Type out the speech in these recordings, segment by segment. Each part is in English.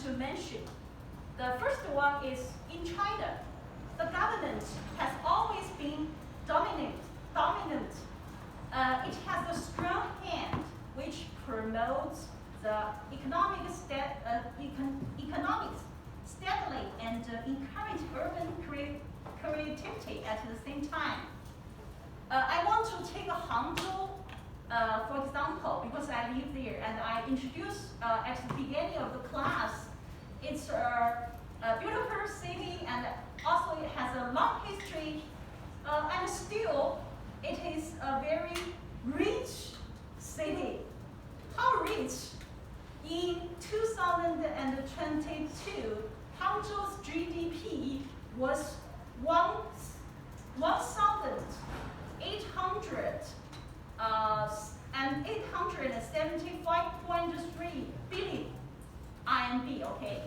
to mention. The first one is in China. The government has always been dominant. It has a strong hand which promotes the economics steadily and encourage urban creativity at the same time. I want to take Hangzhou, for example, because I live there and I introduced at the beginning of the class. It's a beautiful city and also it has a long history and still it is a very rich city. How rich? In 2022, Hangzhou's GDP was 875.3 billion RMB, okay?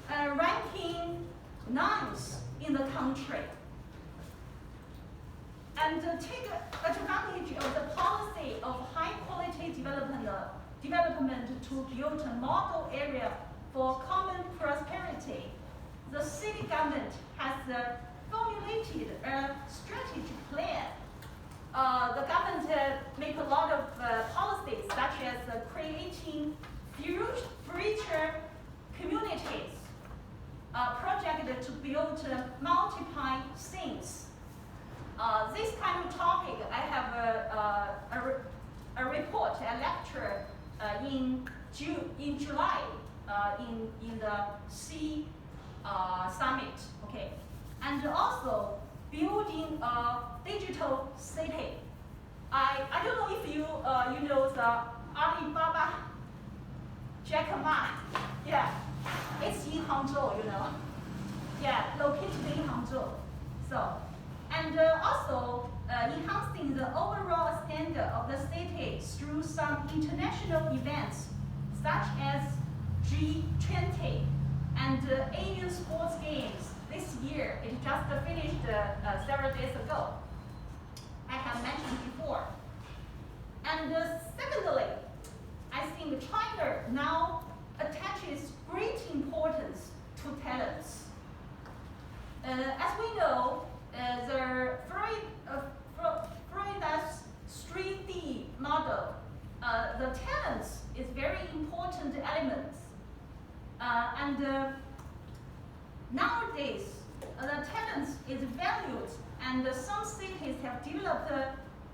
Ranking 9th in the country. And take advantage of the policy of high quality development to build a model area for common prosperity. The city government has formulated a strategic plan. The government make a lot of policies such as creating future communities, project to build multiple things. This kind of topic, I have a report, a lecture in July in the C summit, okay, and also building a digital city. I don't know if you you know the Alibaba Jack Ma, yeah, it's in Hangzhou, you know, yeah, located in Hangzhou. So, and also enhancing the overall standard of the city through some international events such as G20 and Asian sports games. This year, it just finished several days ago. I have mentioned before. And secondly, I think China now attaches great importance to talents. As we know, the Freud's 3D model, the talents is very important element. Nowadays, the talents is valued, and some cities have developed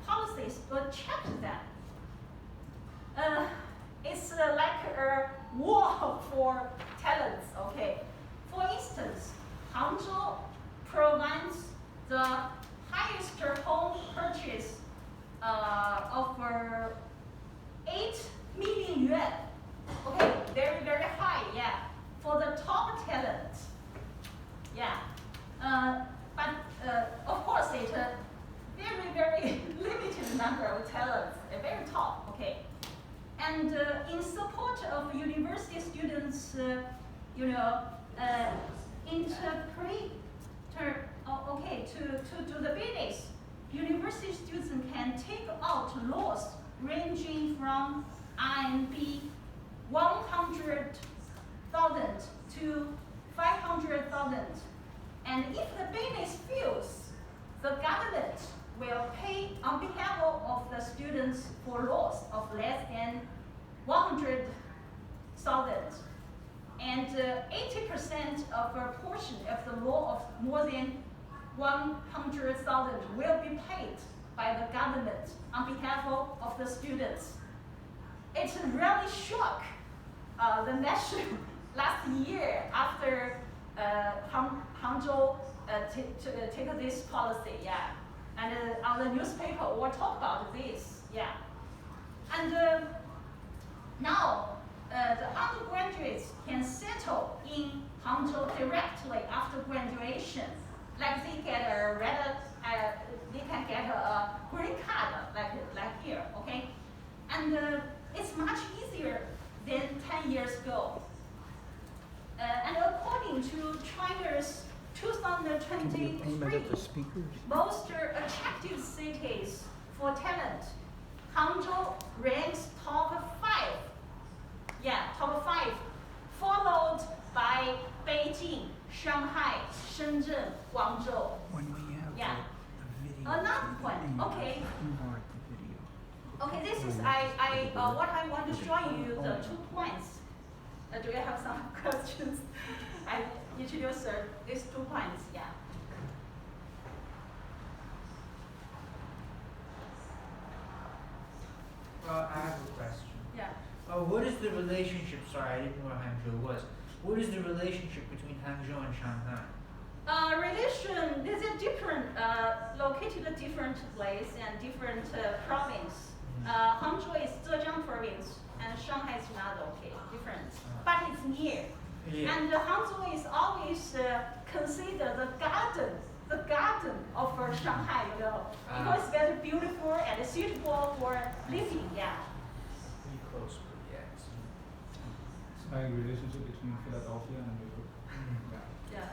policies to check them. It's like a war for talents, okay? For instance, Hangzhou provides the highest home purchase of 8 million yuan. Okay, very, very high, yeah, for the top talent. Yeah, but of course it's a very, very limited number of talents, very top, okay. And in support of university students, you know, to do the business, university students can take out loans ranging from RMB 100,000 to 500,000. And if the business fails, the government will pay on behalf of the students for loss of less than 100,000. And 80% of a portion of the loan of more than 100,000 will be paid by the government on behalf of the students. It really shocked the nation last year after Hangzhou take this policy, yeah. And on the newspaper, we'll talk about this, yeah. And now, the undergraduates can settle in Hangzhou directly after graduation. Like they get they can get a green card, like here, okay? And it's much easier than 10 years ago. And according to China's 2023 most attractive cities for talent, Hangzhou ranks top 5. Yeah, top 5 followed by Beijing, Shanghai, Shenzhen, Guangzhou. When we have Yeah. the video. Another point. Okay. Invert the video. Okay, this is what I want to show you the 2 points. Do you have some questions? I introduce these 2 points. Yeah. I have a question. Yeah. What is the relationship? Sorry, I didn't know where Hangzhou was. What is the relationship between Hangzhou and Shanghai? Relation, this is different, located in different place and different province. Hangzhou is Zhejiang province and Shanghai is not different, but it's near. Yeah. And Hangzhou is always considered the garden of Shanghai, you know, because it's very beautiful and suitable for living. Yeah. Pretty close, but yeah. It's like a relationship between Philadelphia and New York. Yeah.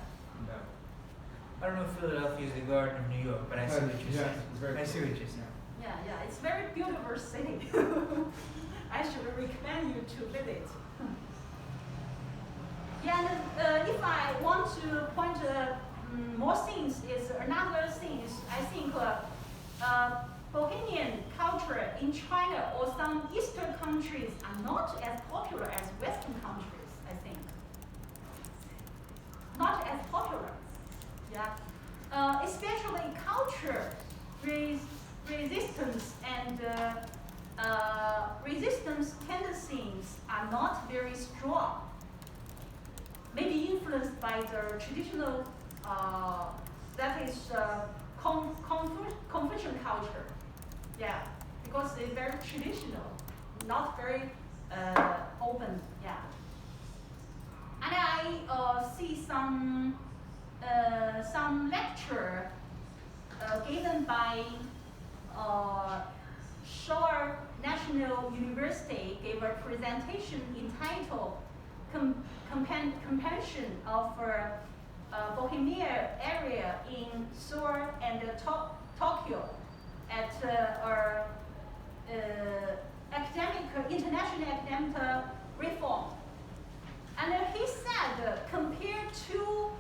Yeah. I don't know if Philadelphia is the garden of New York, but I see what you're saying. It's very I see close. what you're saying. Yeah, it's very beautiful city. I should recommend you to visit. Yeah, and if I want to point more things, is another thing is I think Bohemian culture in China or some Eastern countries are not as popular as Western countries, I think. Not as popular. Yeah. Especially culture, resistance and resistance tendencies are not very strong. Maybe influenced by the traditional, that is Confucian culture. Yeah, because they're very traditional, not very open. Yeah. And I see some lecture given by Seoul National University gave a presentation entitled Compensation of Bohemia area in Seoul and Tokyo at international academic reform. And he said, compared to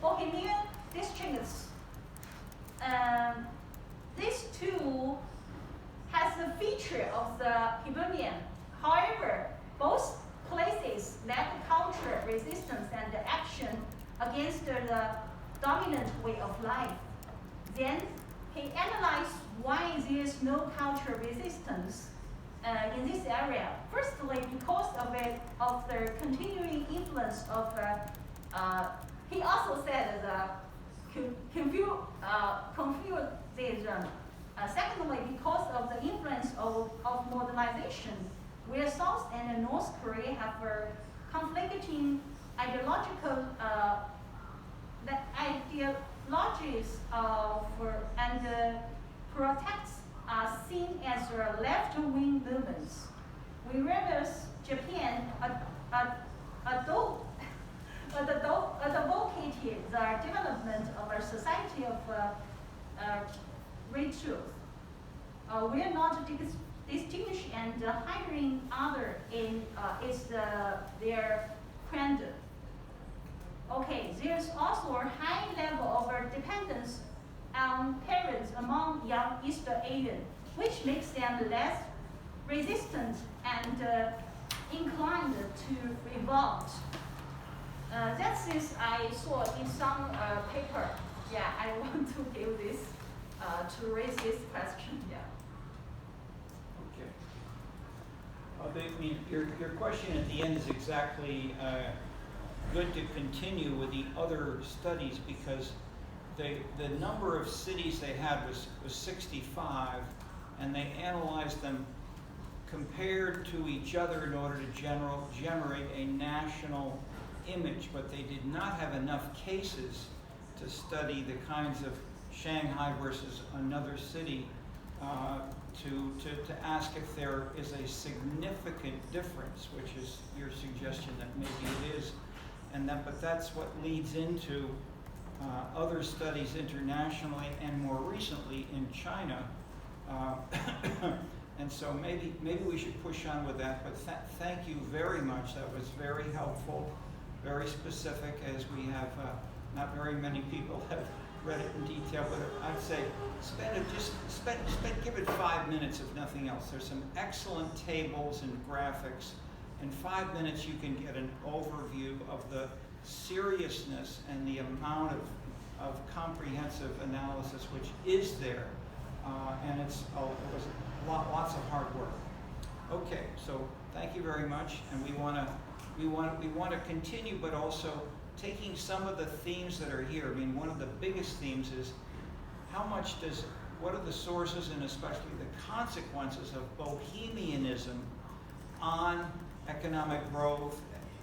Bohemia districts, these two has the feature of the Bohemian. However, both places lack culture, resistance, and action against the dominant way of life. Then he analyzed why there is no cultural resistance in this area. Firstly, because of the continuing influence of he also said the Confucianism. Secondly, because of the influence of modernization, where South and North Korea have conflicting ideological ideologies and protests are seen as left-wing movements. Whereas Japan advocated the development of a society of rituals. We are not distinguished and hiring other in is their quandary. Okay, there's also a high level of dependence on parents among young East Asians, which makes them less resistant and inclined to revolt. That is I saw in some paper. Yeah, I want to give this to raise this question. Yeah. Okay. Your question at the end is exactly good to continue with the other studies, because the number of cities they had was 65, and they analyzed them compared to each other in order to generate a national image, but they did not have enough cases to study the kinds of Shanghai versus another city to ask if there is a significant difference, which is your suggestion that maybe it is, but that's what leads into other studies internationally and more recently in China, And so maybe we should push on with that, but thank you very much. That was very helpful, very specific, as we have, not very many people have read it in detail, but I'd say give it 5 minutes if nothing else. There's some excellent tables and graphics. In 5 minutes you can get an overview of the seriousness and the amount of comprehensive analysis which is there. And it was lots of hard work. Okay, so thank you very much, and we want to continue, but also taking some of the themes that are here. I mean, one of the biggest themes is what are the sources and especially the consequences of Bohemianism on economic growth,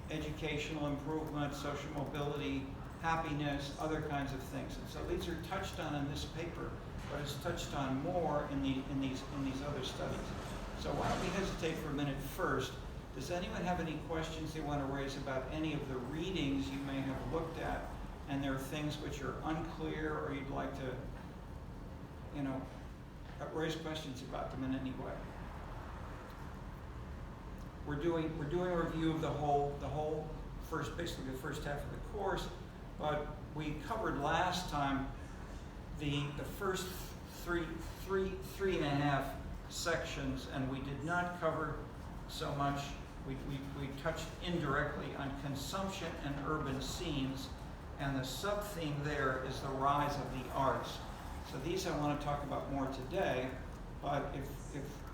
educational improvement, social mobility, happiness, other kinds of things. And so these are touched on in this paper, but it's touched on more in these other studies. So why don't we hesitate for a minute first? Does anyone have any questions they want to raise about any of the readings you may have looked at, and there are things which are unclear, or you'd like to, raise questions about them in any way? We're doing a review of the whole basically the first half of the course, but we covered last time the first three and a half sections, and we did not cover so much. We touched indirectly on consumption and urban scenes, and the sub-theme there is the rise of the arts. So these I want to talk about more today, but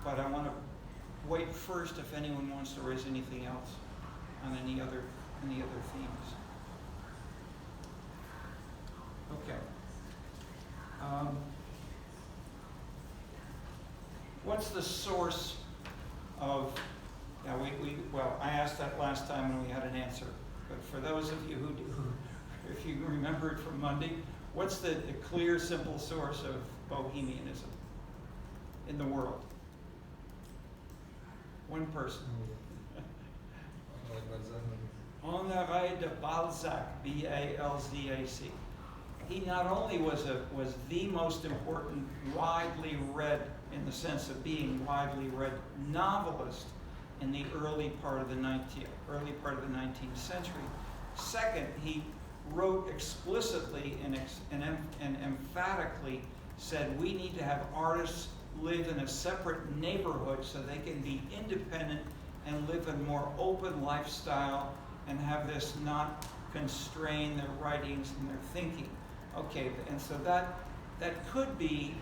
I want to wait first if anyone wants to raise anything else on any other themes. Okay. What's the source of? I asked that last time and we had an answer. But for those of you who if you remember it from Monday, what's the clear, simple source of Bohemianism in the world? One person. Honoré de Balzac, B-A-L-Z-A-C. He not only was the most important, widely read, in the sense of being widely read, novelist in the early part of the 19th century. Second, he wrote explicitly and emphatically said we need to have artists live in a separate neighborhood so they can be independent and live a more open lifestyle and have this not constrain their writings and their thinking. Okay, and so that could be,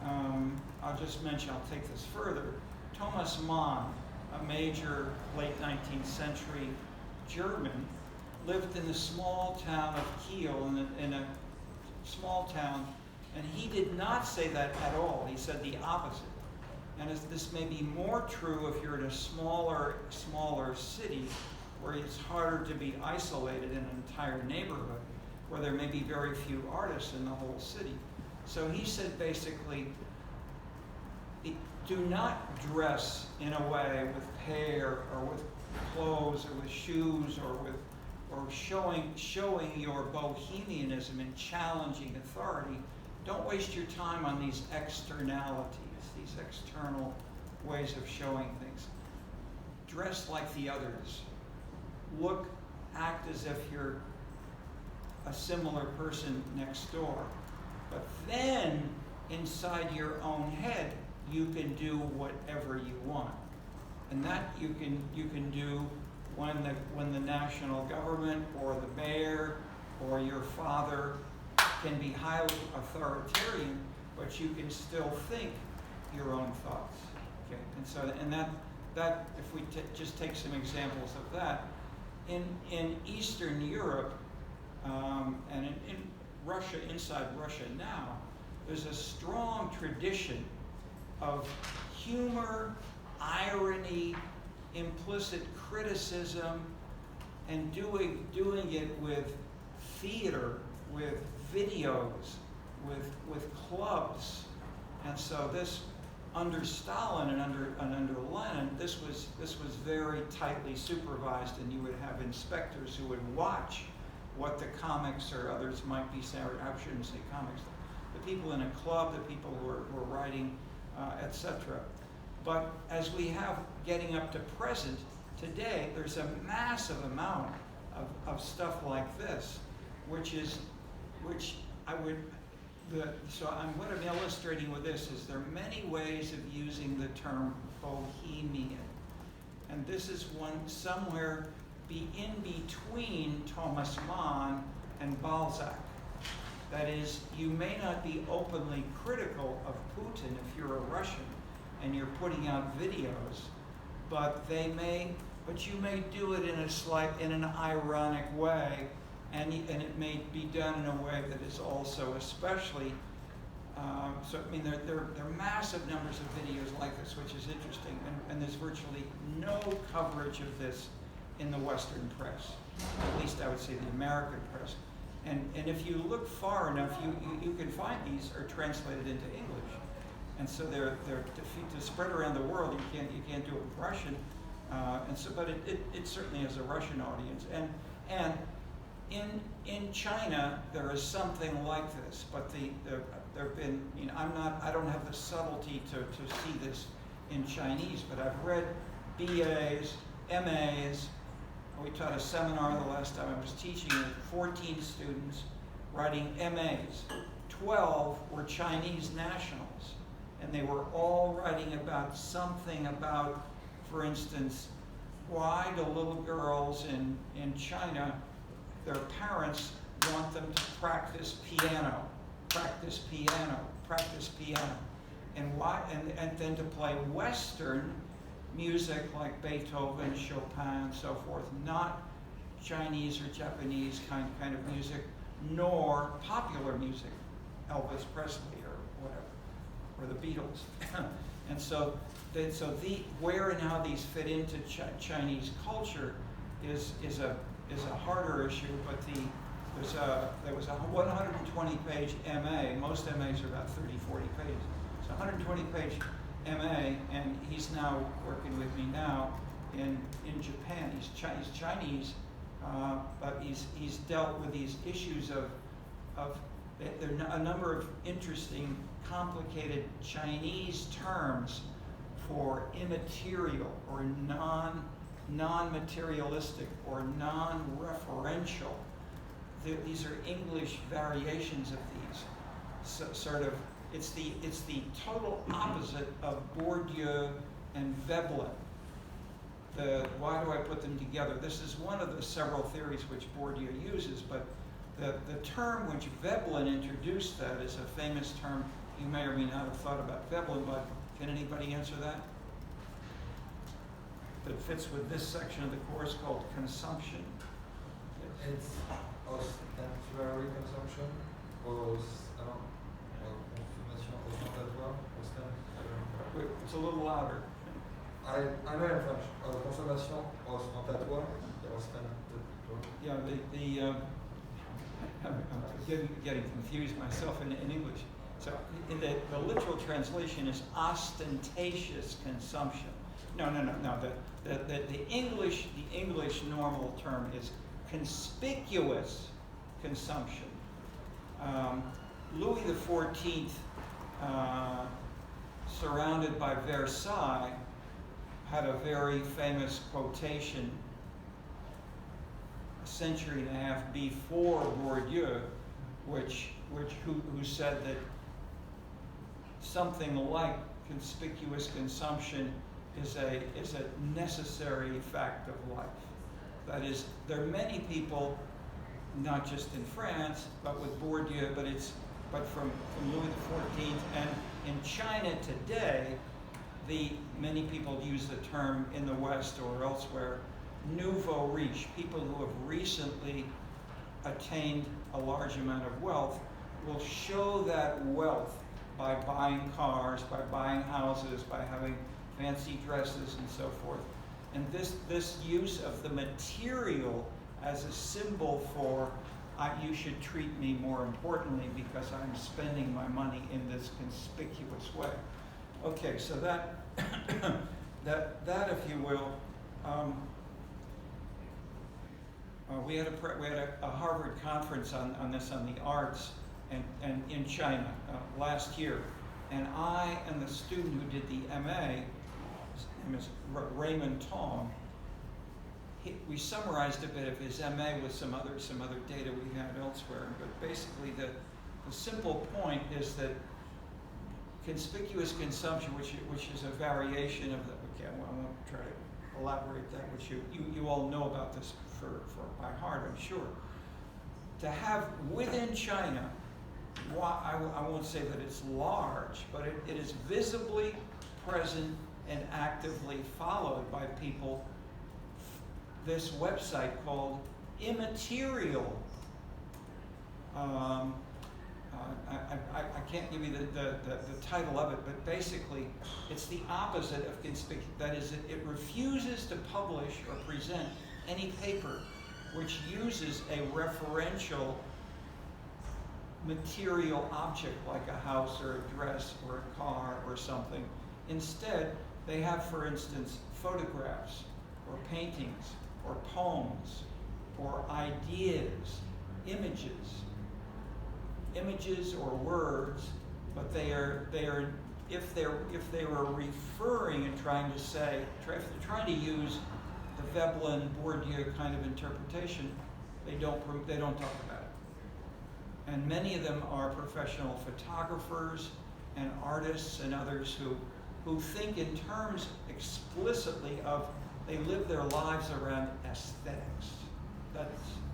I'll just mention, I'll take this further. Thomas Mann, a major late 19th century German, lived in the small town of Kiel, in a small town, and he did not say that at all. He said the opposite. And this may be more true if you're in a smaller city where it's harder to be isolated in an entire neighborhood, where there may be very few artists in the whole city. So he said basically, do not dress in a way with hair or with clothes or with shoes or showing your bohemianism and challenging authority. Don't waste your time on these externalities, these external ways of showing things. Dress like the others. Act as if you're a similar person next door. But then, inside your own head, you can do whatever you want. And that you can do when the national government or the mayor or your father can be highly authoritarian, but you can still think your own thoughts. Okay, and that if we just take some examples of that, in Eastern Europe and in Russia, inside Russia now, there's a strong tradition of humor, irony, implicit criticism, and doing it with theater, with videos, with clubs. And so this, under Stalin and under Lenin, this was very tightly supervised, and you would have inspectors who would watch what the comics or others might be saying, or I shouldn't say comics, the people in a club, the people who are writing, etc. But as we have getting up to present, today, there's a massive amount of stuff like this, which I would, what I'm illustrating with this is there are many ways of using the term Bohemian. And this is one somewhere in between Thomas Mann and Balzac. That is, you may not be openly critical of Putin if you're a Russian and you're putting out videos, but you may do it in an ironic way, and it may be done in a way that is also especially, so I mean there are massive numbers of videos like this, which is interesting, and there's virtually no coverage of this in the Western press, at least I would say the American press. And if you look far enough, you can find these are translated into English, and so they're to spread around the world. You can't do it with Russian, and so but it certainly has a Russian audience, and in China there is something like this, but there have been, I don't have the subtlety to see this in Chinese, but I've read BAs, MAs. We taught a seminar the last time I was teaching with 14 students writing MAs. 12 were Chinese nationals, and they were all writing about something about, for instance, why do little girls in China, their parents want them to practice piano, and why, and then to play Western music like Beethoven, Chopin, and so forth, not Chinese or Japanese kind of music, nor popular music, Elvis Presley or whatever, or the Beatles. And so where and how these fit into Chinese culture is a harder issue. But there was a 120-page MA. Most MAs are about 30, 40 pages. It's a 120-page MA, and he's now working with me now in Japan. He's Chinese, but he's dealt with these issues of there are a number of interesting, complicated Chinese terms for immaterial or non-materialistic or non-referential. These are English variations of these. So, it's the total opposite of Bourdieu and Veblen. Why do I put them together? This is one of the several theories which Bourdieu uses, but the term which Veblen introduced, that is a famous term. You may or may not have thought about Veblen, but can anybody answer that? That fits with this section of the course called consumption. It's ostentatory consumption, consommation ostentatoire, It's a little louder. I know in French. Consommation ostentatoire, ostentatoire. Yeah, I'm getting confused myself in English. So in the literal translation is ostentatious consumption. No. The English normal term is conspicuous consumption. Louis XIV, surrounded by Versailles, had a very famous quotation a century and a half before Bourdieu, who said that something like conspicuous consumption is a necessary fact of life. That is, there are many people, not just in France, but with Bourdieu, but from Louis XIV, and in China today, many people use the term in the West or elsewhere, nouveau riche, people who have recently attained a large amount of wealth, will show that wealth by buying cars, by buying houses, by having fancy dresses and so forth. And this use of the material as a symbol for you should treat me more importantly because I'm spending my money in this conspicuous way. Okay, so that if you will, we had a Harvard conference on this, on the arts and in China last year, and I and the student who did the MA name is Raymond Tong. We summarized a bit of his MA with some other data we had elsewhere, but basically the simple point is that conspicuous consumption, which is a variation of the, okay, well, I won't try to elaborate that, which you all know about this for by heart, I'm sure. To have within China, I won't say that it's large, but it is visibly present and actively followed by people, this website called Immaterial. I can't give you the title of it, but basically it's the opposite of conspicuous. That is, it refuses to publish or present any paper which uses a referential material object like a house or a dress or a car or something. Instead, they have, for instance, photographs or paintings or poems or ideas, images or words, but they are if they were referring and trying to say, if they're trying to use the Veblen Bourdieu kind of interpretation, they don't talk about it. And many of them are professional photographers and artists and others who think in terms explicitly of, they live their lives around aesthetics.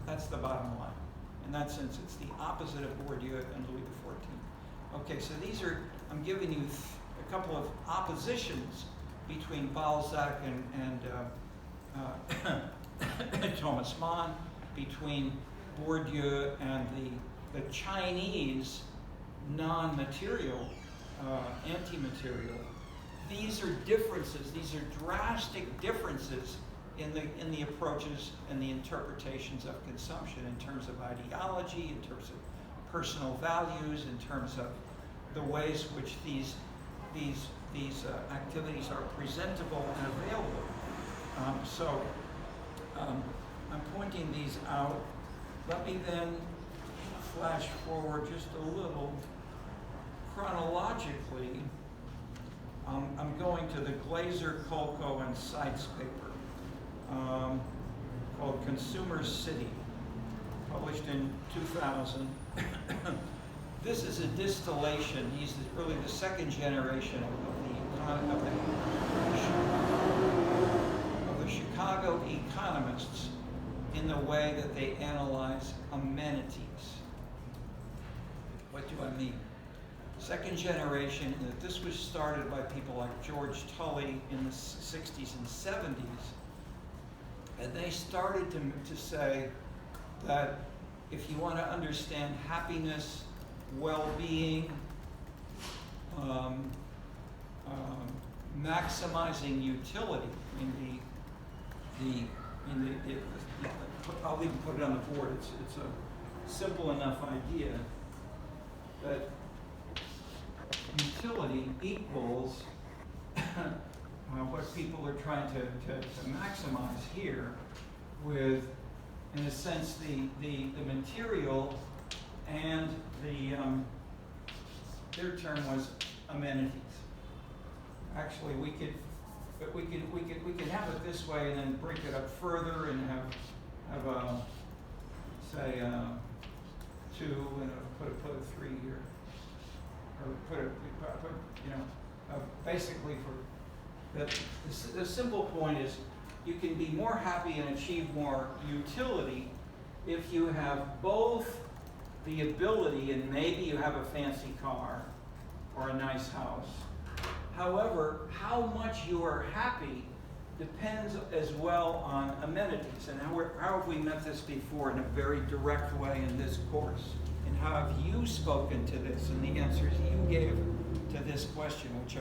That's the bottom line. In that sense, it's the opposite of Bourdieu and Louis XIV. Okay, so these are, I'm giving you a couple of oppositions between Balzac and Thomas Mann, between Bourdieu and the Chinese non-material, anti-material. These are differences, these are drastic differences in the approaches and the interpretations of consumption in terms of ideology, in terms of personal values, in terms of the ways which these activities are presentable and available. I'm pointing these out. Let me then flash forward just a little. Chronologically, I'm going to the Glazer, Kolko, and Seitz paper called Consumer City, published in 2000. This is a distillation. He's really the second generation of the Chicago economists in the way that they analyze amenities. What do I mean? Second generation, that this was started by people like George Tully in the 60s and 70s, and they started to say that if you want to understand happiness, well-being, maximizing utility, I'll even put it on the board. It's a simple enough idea that utility equals what people are trying to maximize here with, in a sense, the material and their term was amenities. Actually, we could have it this way and then break it up further and have a, say, 2 and put a 3 here, or put basically for the simple point is you can be more happy and achieve more utility if you have both the ability, and maybe you have a fancy car or a nice house. However, how much you are happy depends as well on amenities. And how have we met this before in a very direct way in this course? And how have you spoken to this and the answers you gave to this question, which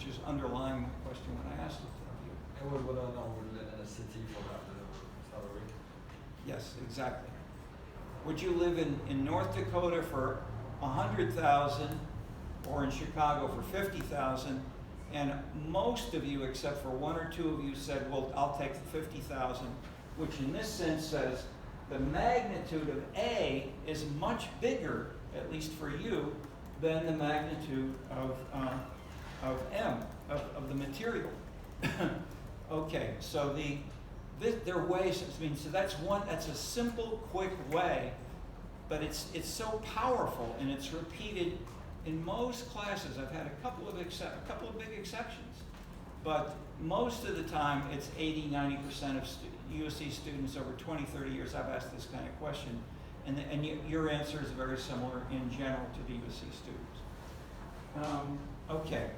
is underlying the question when I asked it of you? And we would live in a city for that salary. Yes, exactly. Would you live in North Dakota for 100,000 or in Chicago for 50,000? And most of you, except for 1 or 2 of you, said, well, I'll take the 50,000, which in this sense says the magnitude of A is much bigger, at least for you, than the magnitude of M, of the material. Okay, so there are ways, I mean, so that's a simple, quick way, but it's so powerful, and it's repeated in most classes. I've had a couple of big exceptions, but most of the time it's 80-90% of USC students over 20-30 years I've asked this kind of question, and your answer is very similar in general to the USC students. Okay,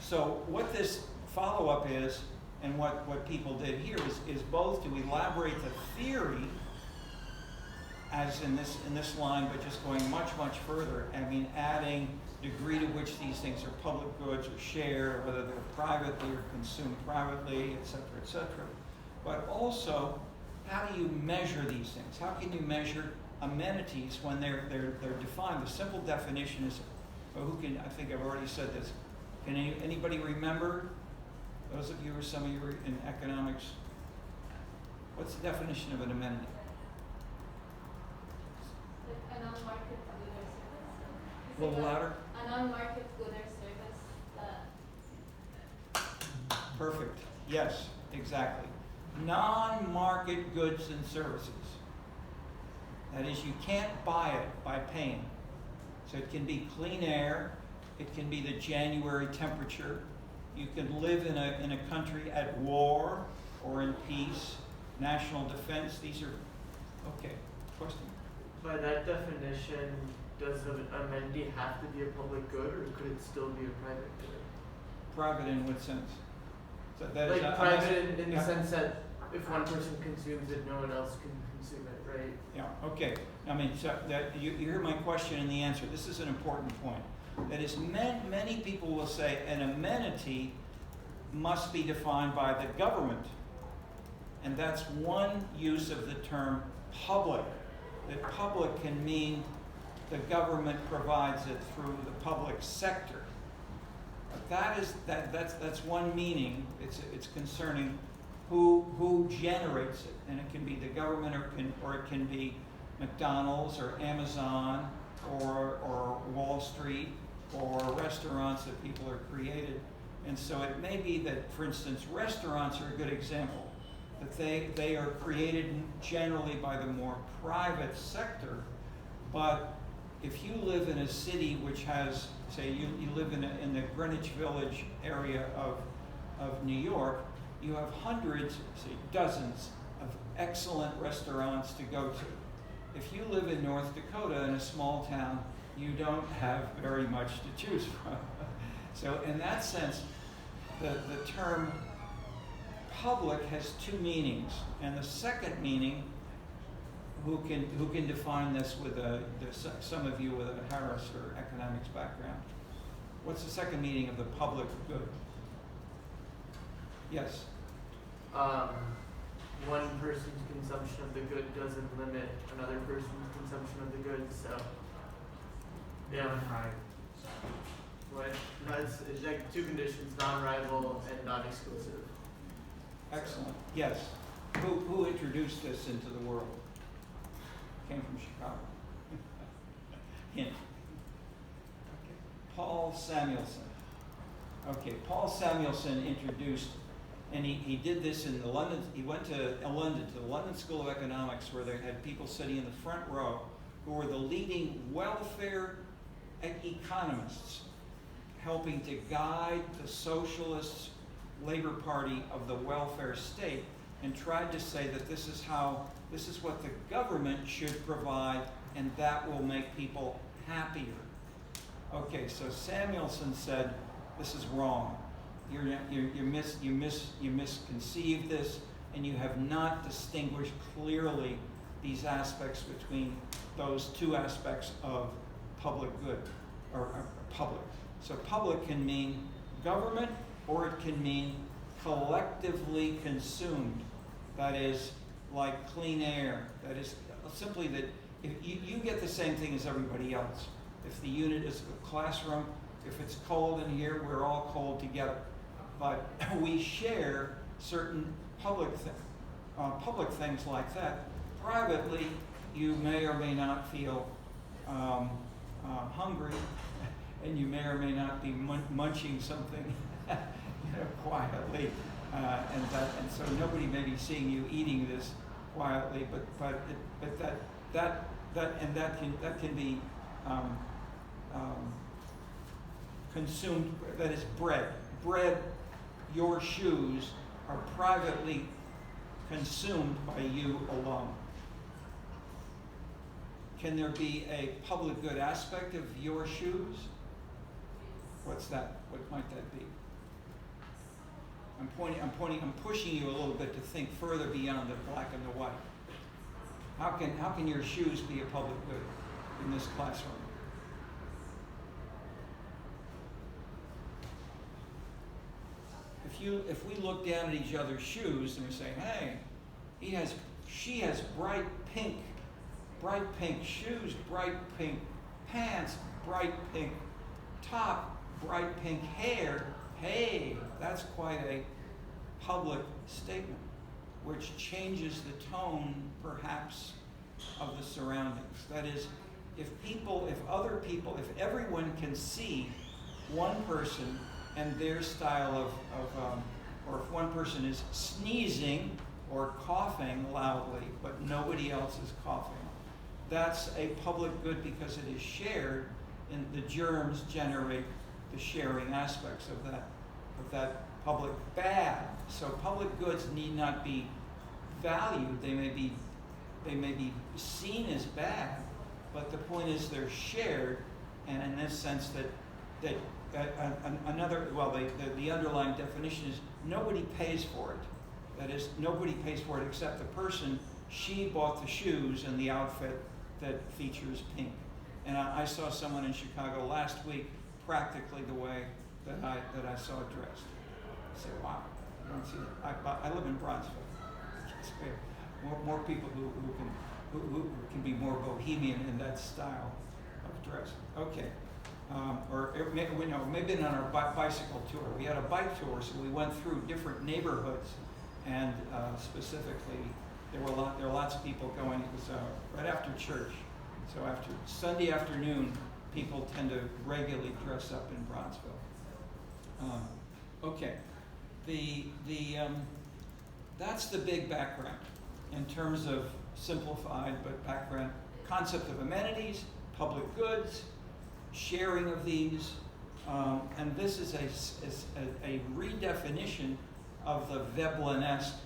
so what this follow-up is, and what people did here is both to elaborate the theory, as in this line, but just going much further. I mean, adding degree to which these things are public goods or shared, or whether they're privately or consumed privately, et cetera, but also, how do you measure these things? How can you measure amenities when they're defined? The simple definition is, I think I've already said this. Can anybody remember? Those of you or some of you are in economics, what's the definition of an amenity? Like an unmarket good or service. A little louder? An unmarket good or service. Perfect. Yes, exactly. Non-market goods and services. That is, you can't buy it by paying. So it can be clean air, it can be the January temperature. You can live in a country at war or in peace, national defense. These are, okay, question? By that definition, does an amenity have to be a public good, or could it still be a private good? Private in what sense? So that like is private in the sense that if one person consumes it, no one else can consume it, right? Yeah, okay. I mean, so that you hear my question and the answer. This is an important point. That is, many people will say an amenity must be defined by the government. And that's one use of the term public. That public can mean the government provides it through the public sector. But that's one meaning. It's concerning who generates it, and it can be the government, or it can be McDonald's or Amazon or Wall Street or restaurants that people are created. And so it may be that, for instance, restaurants are a good example, that they are created generally by the more private sector. But if you live in a city which has, say, you live in the Greenwich Village area of New York, you have hundreds, say dozens, of excellent restaurants to go to. If you live in North Dakota in a small town, you don't have very much to choose from. So in that sense, the term public has two meanings. And the second meaning, who can define this with some of you with a Harris or economics background? What's the second meaning of the public good? Yes? One person's consumption of the good doesn't limit another person's consumption of the good, so yeah. What? No, it's like two conditions: non-rival and non-exclusive. Excellent. Yes. Who introduced this into the world? Came from Chicago. Hint. Okay. Paul Samuelson. Okay, Paul Samuelson introduced, and he did this in London. He went to London, to the London School of Economics, where they had people sitting in the front row who were the leading welfare economists, helping to guide the socialist Labor Party of the welfare state, and tried to say that this is what the government should provide, and that will make people happier. Okay, so Samuelson said, this is wrong. You misconceived this, and you have not distinguished clearly these aspects between those two aspects of public good, or public. So public can mean government, or it can mean collectively consumed. That is, like clean air. That is simply that if you get the same thing as everybody else. If the unit is a classroom, if it's cold in here, we're all cold together. But we share certain public things like that. Privately, you may or may not feel hungry, and you may or may not be munching something quietly, and so nobody may be seeing you eating this quietly, but that can be consumed. That is bread. Bread, your shoes are privately consumed by you alone. Can there be a public good aspect of your shoes? What's that? What might that be? I'm pushing you a little bit to think further beyond the black and the white. How can your shoes be a public good in this classroom? If we look down at each other's shoes and we say, hey, she has bright pink shoes, bright pink pants, bright pink top, bright pink hair, hey, that's quite a public statement, which changes the tone, perhaps, of the surroundings. That is, if everyone can see one person and their style or if one person is sneezing or coughing loudly, but nobody else is coughing, that's a public good because it is shared, and the germs generate the sharing aspects of that public bad. So public goods need not be valued. They may be seen as bad, but the point is they're shared, and in this sense that the underlying definition is nobody pays for it. That is, nobody pays for it except the person. She bought the shoes and the outfit that features pink. And I saw someone in Chicago last week practically the way that I saw it dressed. I said, wow, I don't see that. I live in Bronxville. It's fair. More people who can be more bohemian in that style of dress. Okay. Maybe on our bicycle tour. We had a bike tour, so we went through different neighborhoods, and specifically, there were lots of people going. It was right after church, so after Sunday afternoon, people tend to regularly dress up in Bronxville. Okay, that's the big background in terms of simplified but background concept of amenities, public goods, sharing of these, and this is a redefinition of the Veblen-esque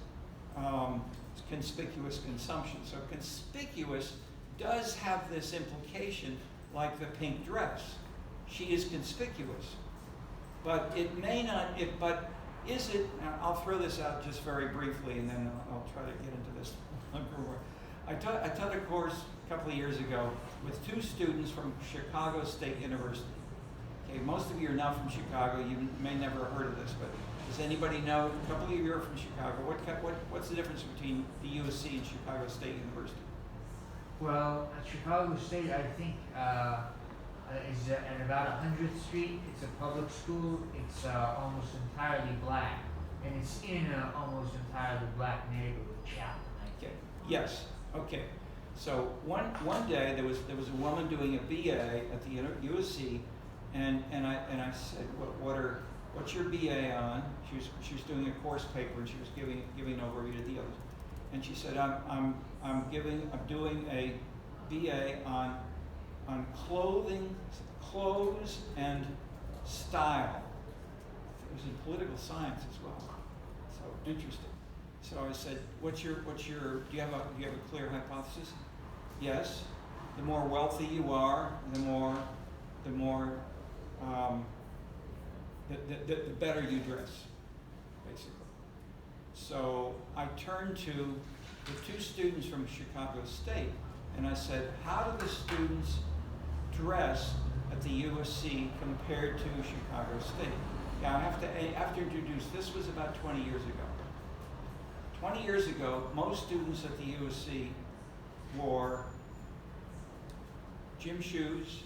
conspicuous consumption. So conspicuous does have this implication, like the pink dress. She is conspicuous, but it may not. But is it? I'll throw this out just very briefly, and then I'll try to get into this. I taught a course a couple of years ago with two students from Chicago State University. Okay, most of you are now from Chicago. You may never have heard of this, but does anybody know? A couple of you are from Chicago. What's the difference between the USC and Chicago State University? Well, at Chicago State, I think, is at about 100th Street. It's a public school. It's almost entirely black, and it's in an almost entirely black neighborhood, Chapel. Okay. Yes. Okay. So one day there was a woman doing a BA at the USC, and I said, what's your BA on? She was doing a course paper, and she was giving an overview to the others, and she said, I'm doing a BA on clothes and style. It was in political science as well. So interesting. So I said, do you have a clear hypothesis? Yes. The more wealthy you are, the better you dress, basically. So I turned to the two students from Chicago State, and I said, how do the students dress at the USC compared to Chicago State? Now I have to introduce, this was about 20 years ago. 20 years ago, most students at the USC wore gym shoes,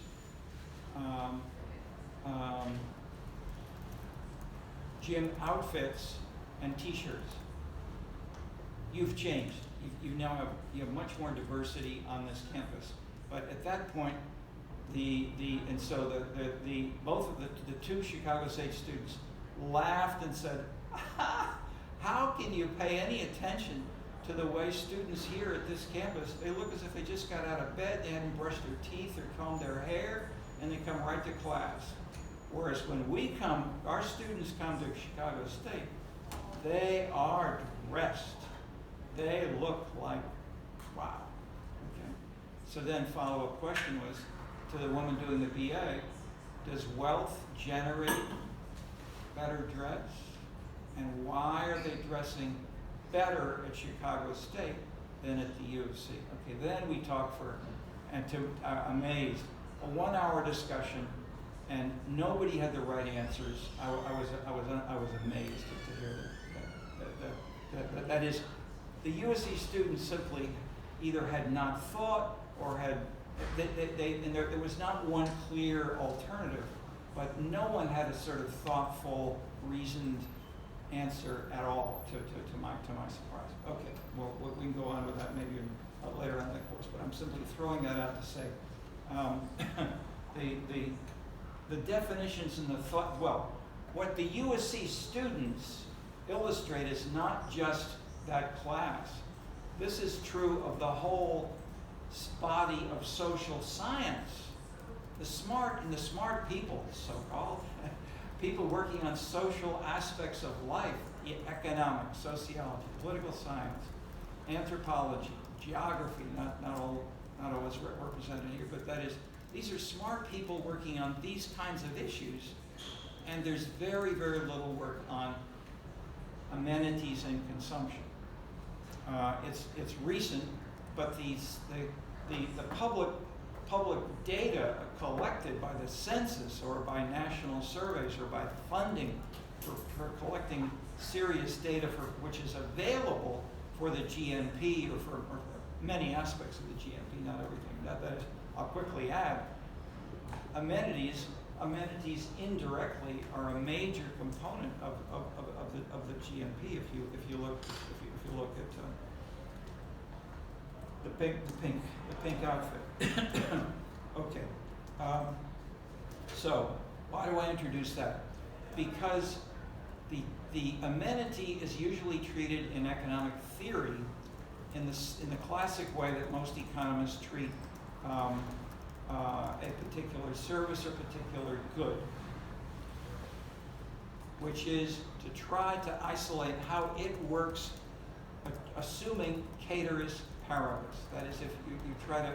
gym outfits, and t-shirts. You've changed. You now have much more diversity on this campus. But at that point, both of the two Chicago State students laughed and said, how can you pay any attention to the way students here at this campus, they look as if they just got out of bed, they hadn't brushed their teeth or combed their hair, and they come right to class. Whereas when we come, our students come to Chicago State, they are dressed. They look like, wow. Okay. So then follow-up question was, to the woman doing the BA, does wealth generate better dress? And why are they dressing better at Chicago State than at the U of C? Okay, then we talked for, and to amazed, a 1 hour discussion, and nobody had the right answers. I was amazed to hear that. That is, the U of C students simply either had not thought or had, and there was not one clear alternative, but no one had a sort of thoughtful, reasoned answer at all to my surprise. Okay, well, we can go on with that maybe later on in the course, but I'm simply throwing that out to say the definitions and the thought, well, what the USC students illustrate is not just that class. This is true of the whole body of social science. The smart people, so-called, people working on social aspects of life, economics, sociology, political science, anthropology, geography, not always represented here, but that is, these are smart people working on these kinds of issues, and there's very, very little work on amenities and consumption. It's recent, but the public data collected by the census or by national surveys or by funding for collecting serious data which is available for the GNP or for many aspects of the GNP, not everything. That is, I'll quickly add, amenities indirectly are a major component of the GNP. If you look at the pink outfit. Okay. So why do I introduce that? Because the amenity is usually treated in economic theory in the classic way that most economists treat a particular service or particular good, which is to try to isolate how it works, assuming ceteris paribus. That is, if you try to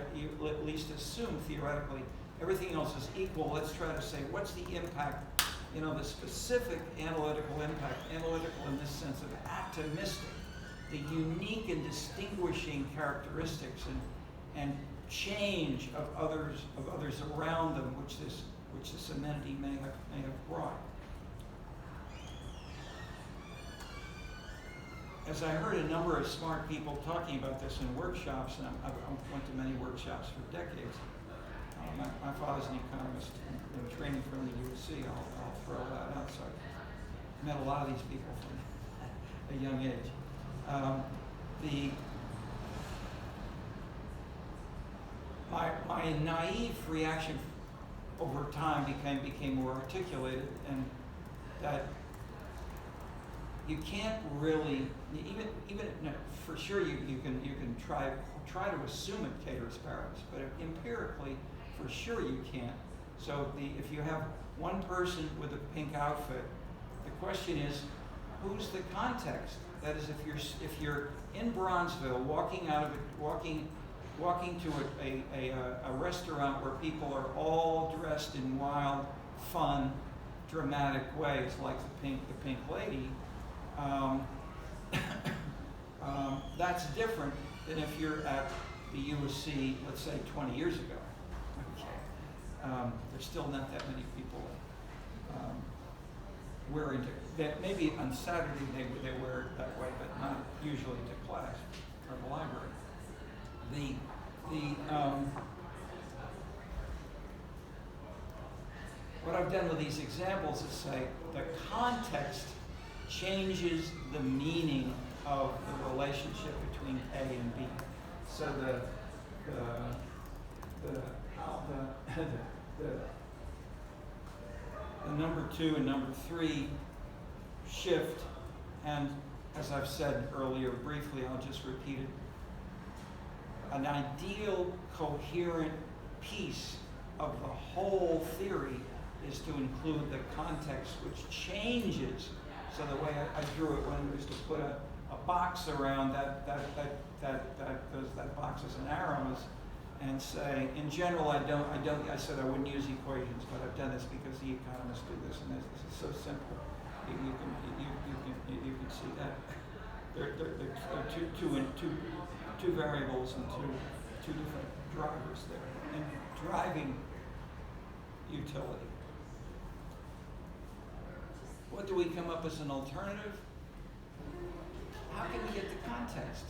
at least assume theoretically everything else is equal, let's try to say what's the impact, the specific analytical impact, analytical in this sense of atomistic, the unique and distinguishing characteristics and change of others around them, which this amenity may have brought. As I heard a number of smart people talking about this in workshops, and I went to many workshops for decades. My father's an economist in training from the USC. I'll throw that out. So I met a lot of these people from a young age. My naive reaction over time became more articulated, and that you can't really even no, for sure you can try to assume it ceteris paribus, but empirically for sure you can't. So if you have one person with a pink outfit, the question is, who's the context? That is, if you're in Bronzeville, walking to a restaurant where people are all dressed in wild, fun, dramatic ways, like the pink lady, that's different than if you're at the USC, let's say 20 years ago. Okay. There's still not that many people wearing that. Maybe on Saturday they wear it that way, but not usually to class or the library. What I've done with these examples is say the context changes the meaning of the relationship between A and B. So the number 2 and number 3 shift, and as I've said earlier briefly, I'll just repeat it, an ideal coherent piece of the whole theory is to include the context, which changes. So the way I drew it when we used to put a box around that box as an arrow, and say, in general, I said I wouldn't use equations, but I've done this because the economists do this, and this is so simple. You can see that there are two variables and two different drivers there, and driving utility. What do we come up as an alternative? How can we get the context,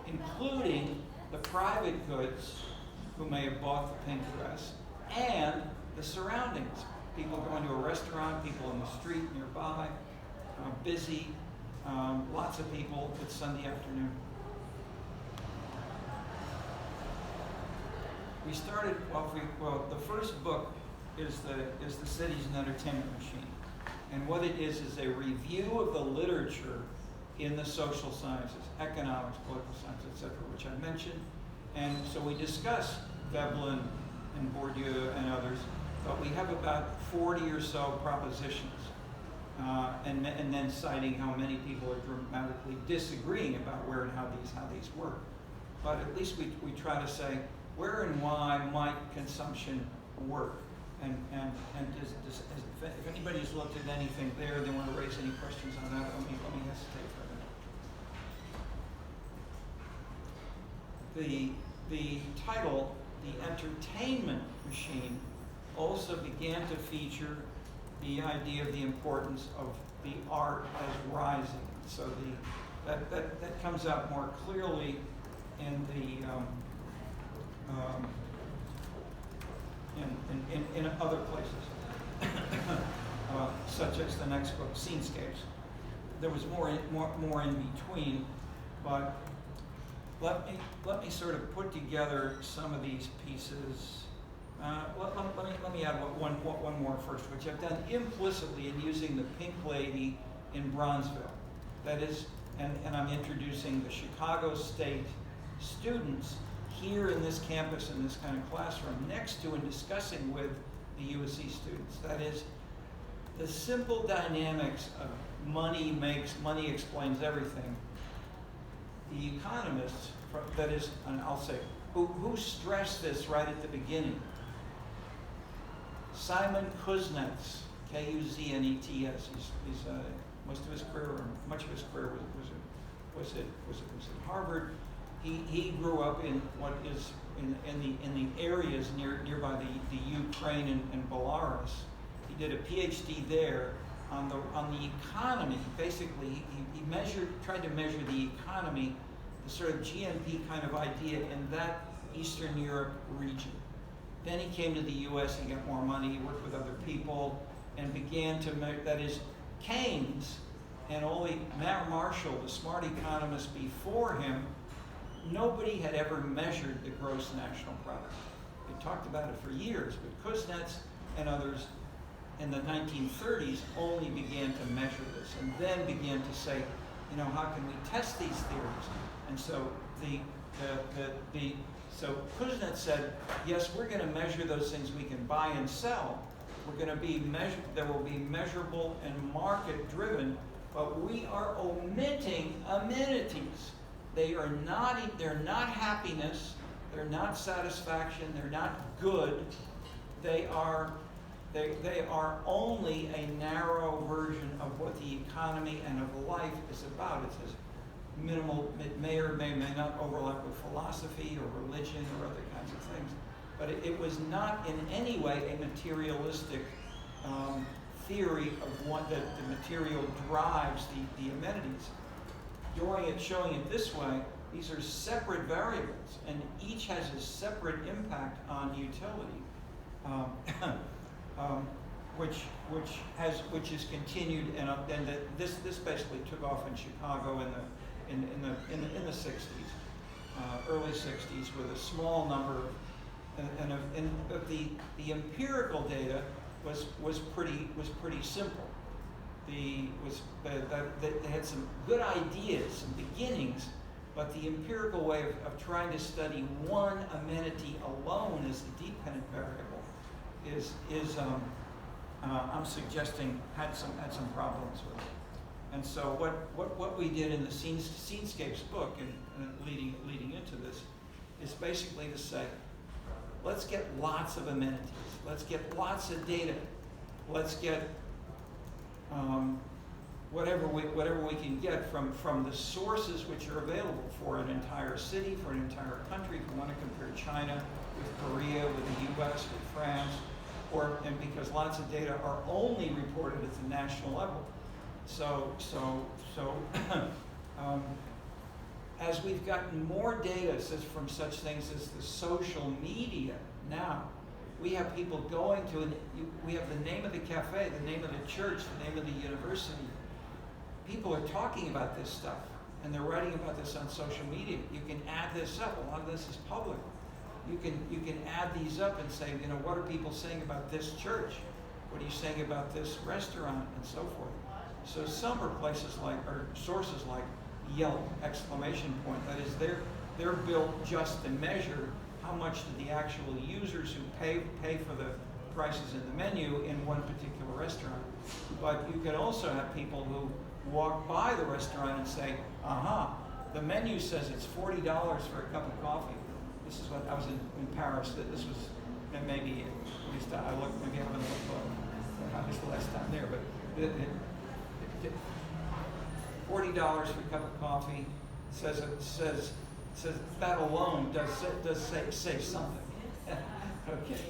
including the private goods who may have bought the pink dress and the surroundings? People going to a restaurant, people in the street nearby, busy, lots of people. It's Sunday afternoon. We started, the first book is the Cities and Entertainment Machine. And what it is a review of the literature in the social sciences, economics, political science, etc., which I mentioned. And so we discuss Veblen and Bourdieu and others, but we have about 40 or so propositions, and then citing how many people are dramatically disagreeing about where and how these work. But at least we try to say where and why might consumption work, and if anybody's looked at anything there, they want to raise any questions on that, let me hesitate for a minute. The title, The Entertainment Machine, also began to feature the idea of the importance of the art as rising. So that comes out more clearly in the in other places, such as the next book, Scenescapes. There was more in between, but let me sort of put together some of these pieces. Let me add one more first, which I've done implicitly in using the Pink Lady in Bronzeville. That is, and I'm introducing the Chicago State students here in this campus, in this kind of classroom, next to and discussing with the USC students. That is, the simple dynamics of money explains everything. The economists, that is, and I'll say, who stressed this right at the beginning? Simon Kuznets, Kuznets. He's most of his career, or much of his career was at Harvard. He grew up in what is in the areas nearby the Ukraine and Belarus. He did a PhD there on the economy. Basically, he tried to measure the economy, the sort of GNP kind of idea in that Eastern Europe region. Then he came to the U.S. He got more money. He worked with other people and began to measure. That is, Keynes and only Marshall, the smart economist before him, nobody had ever measured the gross national product. They talked about it for years, but Kuznets and others in the 1930s only began to measure this, and then began to say, how can we test these theories? And so so Kuznets said, yes, we're going to measure those things we can buy and sell. We're going to be there will be measurable and market-driven, but we are omitting amenities. They're not happiness, they're not satisfaction, they're not good. They are only a narrow version of what the economy and of life is about. It says minimal, it may or may not overlap with philosophy or religion or other kinds of things, but it was not in any way a materialistic theory of that the material drives the amenities. Showing it this way, these are separate variables, and each has a separate impact on utility, which is continued, and this basically took off in Chicago in the 60s, early 60s, with a small number of the empirical data was pretty simple. they had some good ideas, some beginnings, but the empirical way of trying to study one amenity alone as the dependent variable is I'm suggesting had some problems with it. And so what we did in the Scenescapes book and leading into this is basically to say, let's get lots of amenities, let's get lots of data, let's get whatever we can get from the sources which are available for an entire city, for an entire country. If we want to compare China with Korea, with the US, with France, and because lots of data are only reported at the national level. So as we've gotten more data from such things as the social media now, we have people going to, we have the name of the cafe, the name of the church, the name of the university. People are talking about this stuff, and they're writing about this on social media. You can add this up. A lot of this is public. You can add these up and say, what are people saying about this church? What are you saying about this restaurant, and so forth. So some are places or sources like Yelp, exclamation point. That is, they're built just to measure how much do the actual users who pay for the prices in the menu in one particular restaurant. But you can also have people who walk by the restaurant and say, the menu says it's $40 for a cup of coffee. This is what I was in Paris. This was maybe, at least I looked, maybe I haven't looked how was the last time there, but $40 for a cup of coffee says that alone does say something. Okay.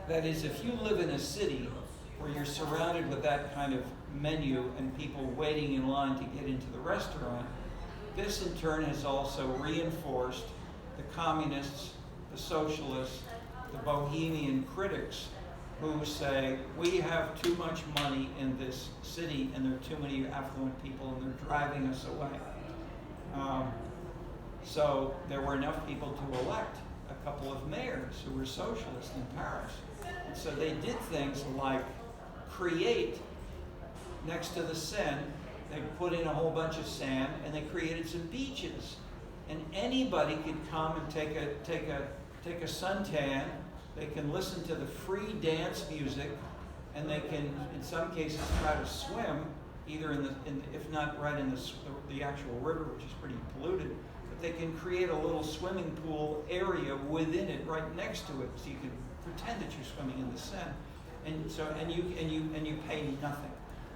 That is, if you live in a city where you're surrounded with that kind of menu and people waiting in line to get into the restaurant, this in turn has also reinforced the communists, the socialists, the Bohemian critics who say, we have too much money in this city and there are too many affluent people and they're driving us away. So there were enough people to elect a couple of mayors who were socialists in Paris. And so they did things like create, next to the Seine, they put in a whole bunch of sand and they created some beaches. And anybody could come and take a suntan. They can listen to the free dance music, and they can, in some cases, try to swim, either if not right in the actual river, which is pretty polluted. But they can create a little swimming pool area within it, right next to it, so you can pretend that you're swimming in the Seine, and you pay nothing.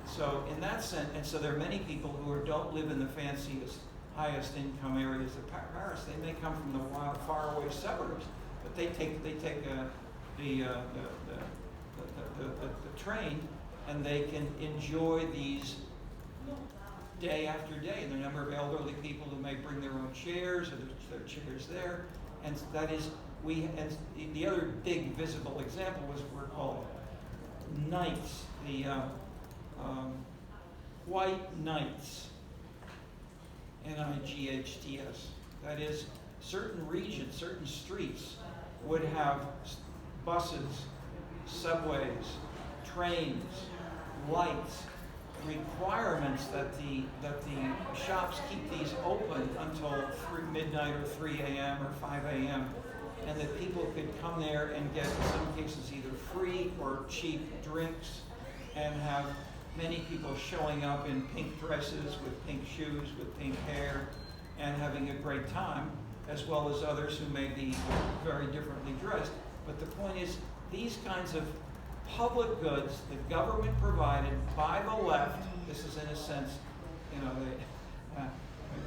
So in that sense, and so there are many people who don't live in the fanciest, highest income areas of Paris. They may come from the wild, faraway suburbs, but they take the train, and they can enjoy these day after day. And there are a number of elderly people who may bring their own chairs, or their chairs there, and that is and the other big visible example was we're called Knights, the White Knights, Nights. That is, certain regions, certain streets would have buses, subways, trains, lights, requirements that the shops keep these open until midnight or 3 a.m. or 5 a.m. and that people could come there and get, in some cases, either free or cheap drinks, and have many people showing up in pink dresses with pink shoes, with pink hair, and having a great time, as well as others who may be very differently dressed. But the point is, these kinds of public goods, the government provided by the left, this is in a sense,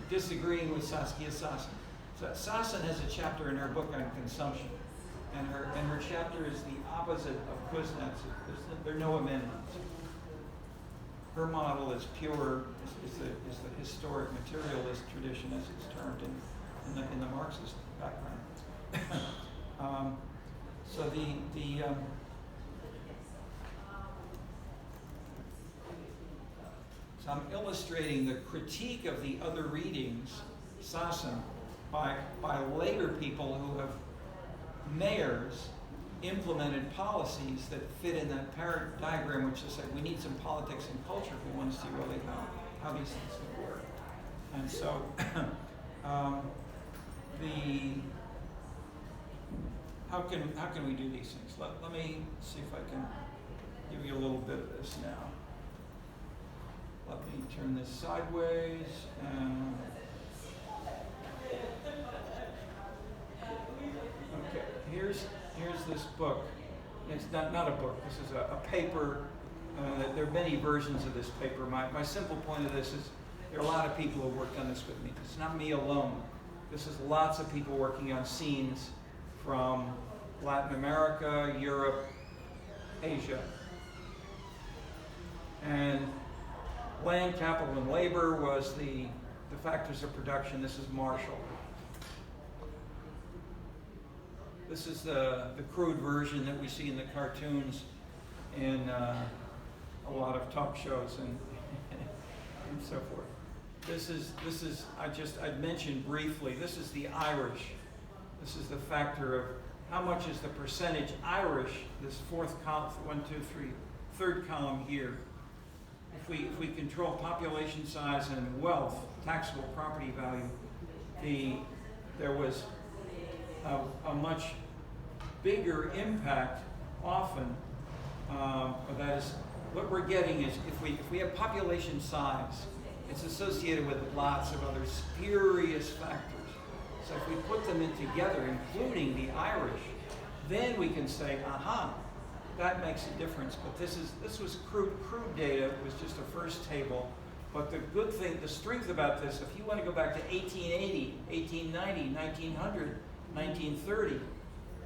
disagreeing with Saskia Sassen. So Sassen has a chapter in her book on consumption, and her chapter is the opposite of Kuznets. There are no amenities. Her model is pure, is the historic materialist tradition, as it's termed in the Marxist background. So I'm illustrating the critique of the other readings, Sassen, by later people who have mayors implemented policies that fit in that diagram, which is like we need some politics and culture if we want to see really how these things can work. And so how can we do these things? Let me see if I can give you a little bit of this now. Let me turn this sideways. Okay, here's this book. It's not a book. This is a paper. There are many versions of this paper. My simple point of this is there are a lot of people who worked on this with me. It's not me alone. This is lots of people working on scenes from Latin America, Europe, Asia. And land, capital, and labor was the factors of production. This is Marshall. This is the crude version that we see in the cartoons in a lot of talk shows and and so forth. This is I'd mentioned briefly, this is the Irish. This is the factor of how much is the percentage Irish, this fourth column, 1, 2, 3, third column here. If we control population size and wealth, taxable property value, there was a much bigger impact often, or that is, what we're getting is if we have population size, it's associated with lots of other spurious factors. So if we put them in together, including the Irish, then we can say, aha, that makes a difference. But this was crude data. It was just a first table. But the good thing, the strength about this, if you want to go back to 1880, 1890, 1900, 1930,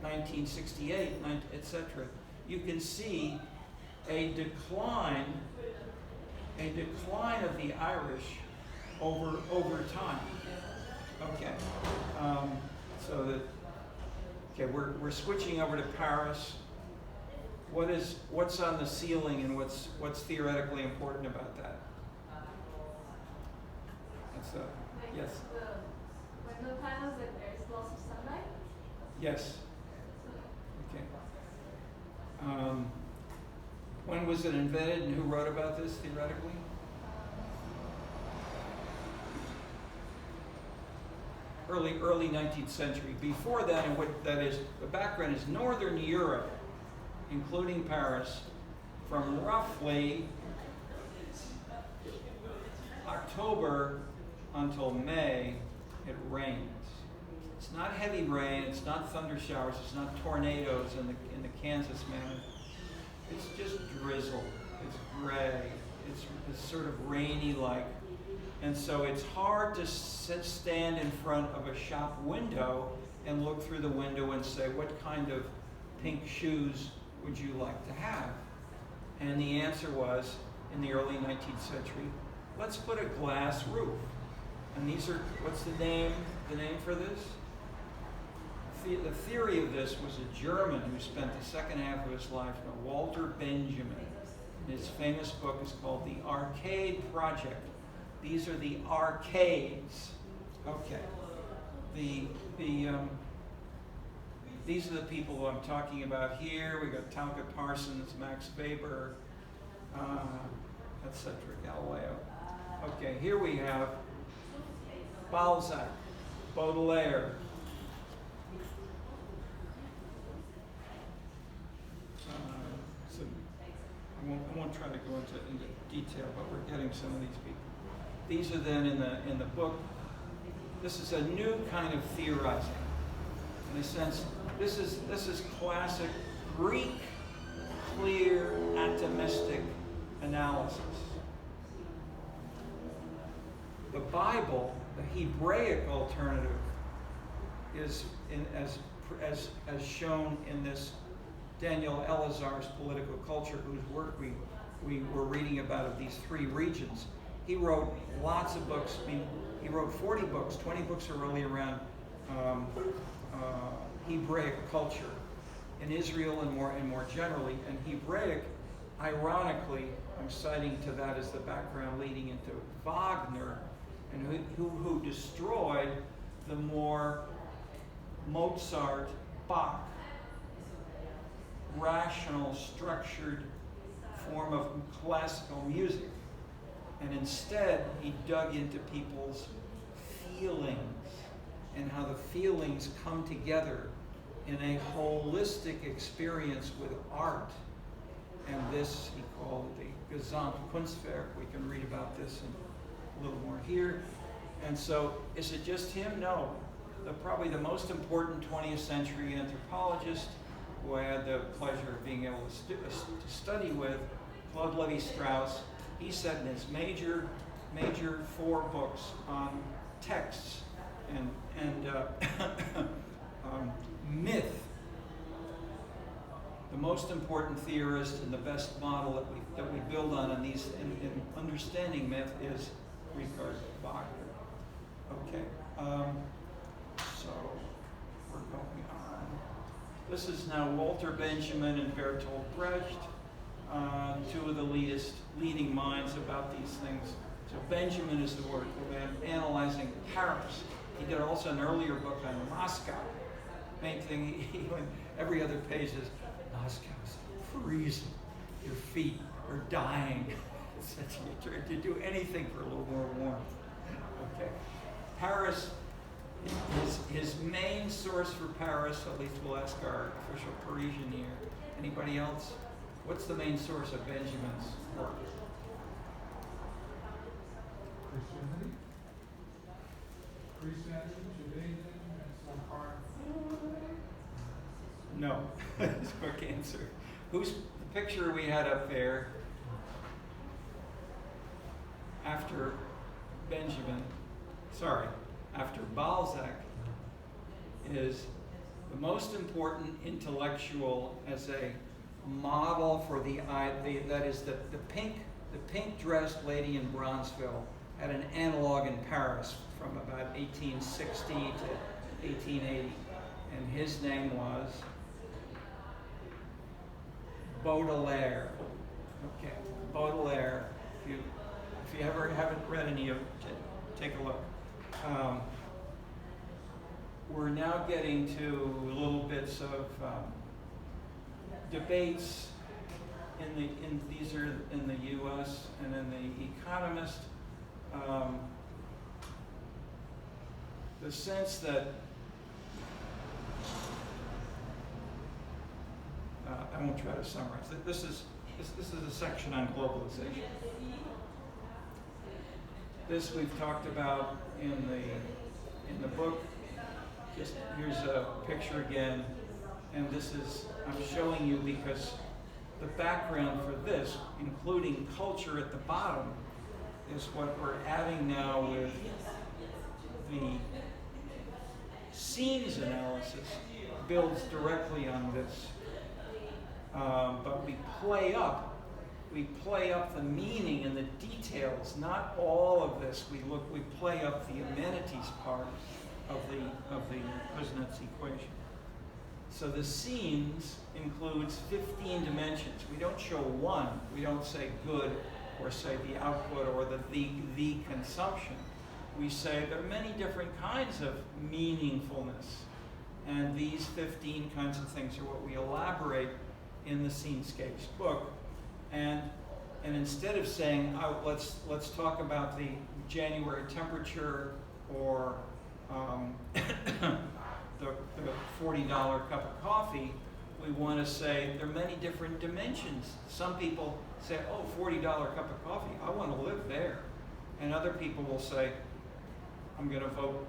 1968, etc., you can see a decline of the Irish over time. Okay, we're switching over to Paris. What's on the ceiling and what's theoretically important about that? Yes. Window panels, if there's lots of sunlight. Yes. Okay. When was it invented and who wrote about this theoretically? Early 19th century. Before that, and what that is, the background is Northern Europe, including Paris, from roughly October until May, it rains. It's not heavy rain, it's not thunder showers, it's not tornadoes in the Kansas manner. It's just drizzle, it's gray, it's sort of rainy-like. And so it's hard to stand in front of a shop window and look through the window and say, what kind of pink shoes would you like to have? And the answer was, in the early 19th century, let's put a glass roof. And these are, what's the name for this? The theory of this was a German who spent the second half of his life, Walter Benjamin. His famous book is called The Arcade Project. These are the arcades. Okay. These are the people who I'm talking about here. We got Talcott Parsons, Max Weber, etc. Galileo. Okay, here we have Balzac, Baudelaire. So I won't try to go into detail, but we're getting some of these people. These are then in the book. This is a new kind of theorizing. In a sense, this is classic Greek, clear, atomistic analysis. The Bible, the Hebraic alternative, is as shown in this Daniel Elazar's Political Culture, whose work we were reading about of these three regions. He wrote lots of books. I mean, he wrote 40 books. 20 books are really around Hebraic culture in Israel and more generally. And Hebraic, ironically, I'm citing to that as the background leading into Wagner, and who destroyed the more Mozart, Bach rational, structured form of classical music. And instead, he dug into people's feelings and how the feelings come together in a holistic experience with art. And this he called the Gesamt Kunstwerk. We can read about this in a little more here. And so, is it just him? No. Probably the most important 20th century anthropologist who I had the pleasure of being able to study with, Claude Lévi-Strauss. He said in his major 4 books on texts and myth, the most important theorist and the best model that we build on in understanding myth is Richard Wagner. Okay, so we're going on. This is now Walter Benjamin and Bertolt Brecht, 2 of the leading minds about these things. So Benjamin is the word for analyzing Paris. He did also an earlier book on Moscow. Main thing, he went, every other page is, Moscow's freezing. Your feet are dying. You try to do anything for a little more warmth. Okay. Paris, his main source for Paris, at least we'll ask our official Parisian here. Anybody else? What's the main source of Benjamin's work? Christianity, Judaism, and some part. No, that's a quick answer. Who's the picture we had up there after after Balzac is the most important intellectual as a model for that is the pink dressed lady in Bronzeville had an analog in Paris from about 1860 to 1880, and his name was Baudelaire. Okay, Baudelaire. If you ever haven't read any of it, take a look. We're now getting to little bits of debates these are in the U.S. and in the Economist. The sense that I won't try to summarize. This is a section on globalization. This we've talked about in the book. Just here's a picture again, and this is I'm showing you because the background for this, including culture at the bottom, is what we're adding now with the scenes analysis. Builds directly on this. But we play up the meaning and the details, not all of this. We play up the amenities part of the Kuznets equation. So the scenes includes 15 dimensions. We don't show one. We don't say good or say the output or the consumption. We say there are many different kinds of meaningfulness. And these 15 kinds of things are what we elaborate in the Scenescapes book. And instead of saying, oh, let's talk about the January temperature or the $40 cup of coffee, we want to say there are many different dimensions. Some people say, oh, $40 cup of coffee, I want to live there. And other people will say, I'm going to vote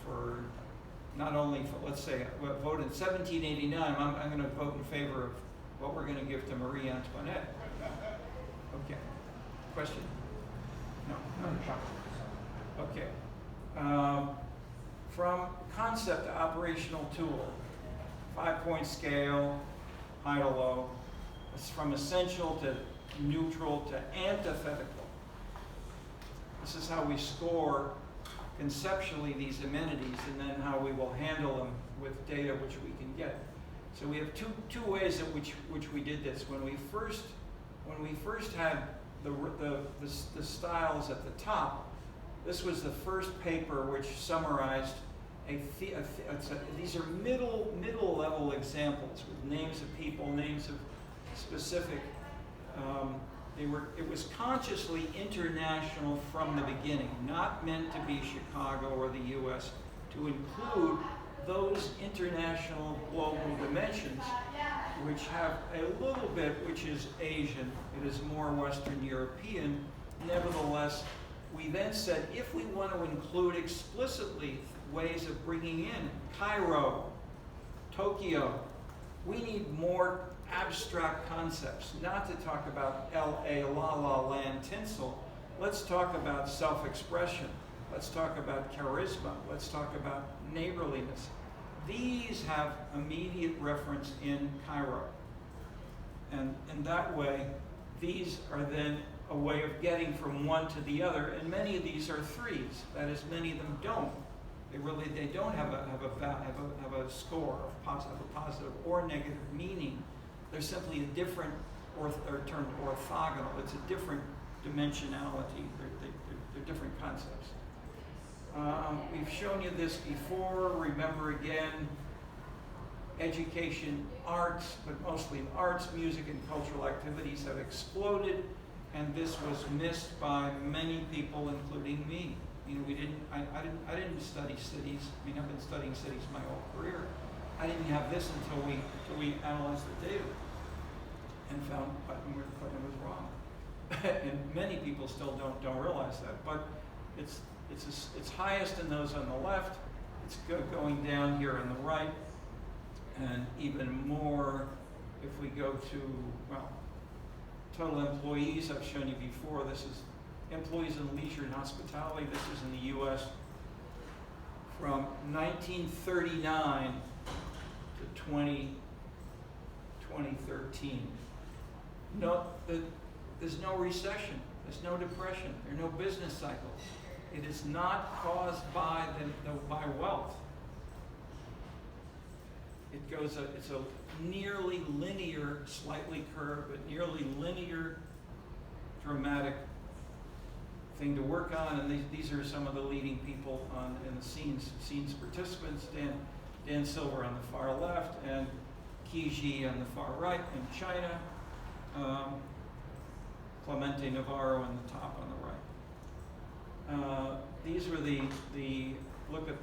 for not only, let's say, vote in 1789, I'm going to vote in favor of what we're going to give to Marie Antoinette. Okay. Question? No. Okay. From concept to operational tool, 5-point scale, high to low. It's from essential to neutral to antithetical. This is how we score conceptually these amenities, and then how we will handle them with data which we can get. So we have two ways in which we did this. When we first had the styles at the top, this was the first paper which summarized these are middle level examples with names of people, names of specific. It was consciously international from the beginning, not meant to be Chicago or the U.S. to include those international global dimensions, which have a little bit, which is Asian, it is more Western European. Nevertheless, we then said if we want to include explicitly ways of bringing in Cairo, Tokyo, we need more abstract concepts, not to talk about L.A. La La Land tinsel. Let's talk about self-expression. Let's talk about charisma. Let's talk about neighborliness. These have immediate reference in Cairo. And that way, these are then a way of getting from one to the other, and many of these are threes. That is, many of them don't. They don't have a score of positive or negative meaning. They're simply a different, they're termed orthogonal. It's a different dimensionality. They're different concepts. We've shown you this before. Remember again, education, arts, but mostly arts, music, and cultural activities have exploded, and this was missed by many people, including me. You know, I didn't study cities. I mean, I've been studying cities my whole career. I didn't have this until we analyzed the data and found Putnam was wrong. And many people still don't realize that. But it's highest in those on the left. It's going down here on the right, and even more if we go to, well, total employees. I've shown you before. This is employees in leisure and hospitality. This is in the U.S. from 1939 to 2013. There's no recession. There's no depression. There are no business cycles. It is not caused by by wealth. It's a nearly linear, slightly curved, but nearly linear, dramatic thing to work on. And these are some of the leading people in the scenes participants. Dan Silver on the far left, and Qi on the far right in China. Clemente Navarro on the top on the right. These were the look at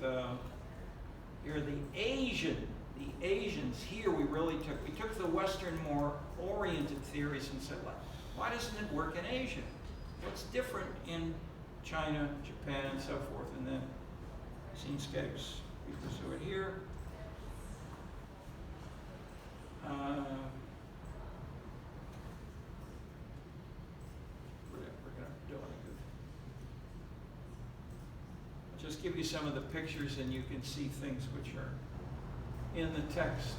here the Asians. Here we took the Western more oriented theories and said, like, why doesn't it work in Asia? What's different in China, Japan, and so forth? And then scenescapes, we pursue it here. Just give you some of the pictures and you can see things which are in the text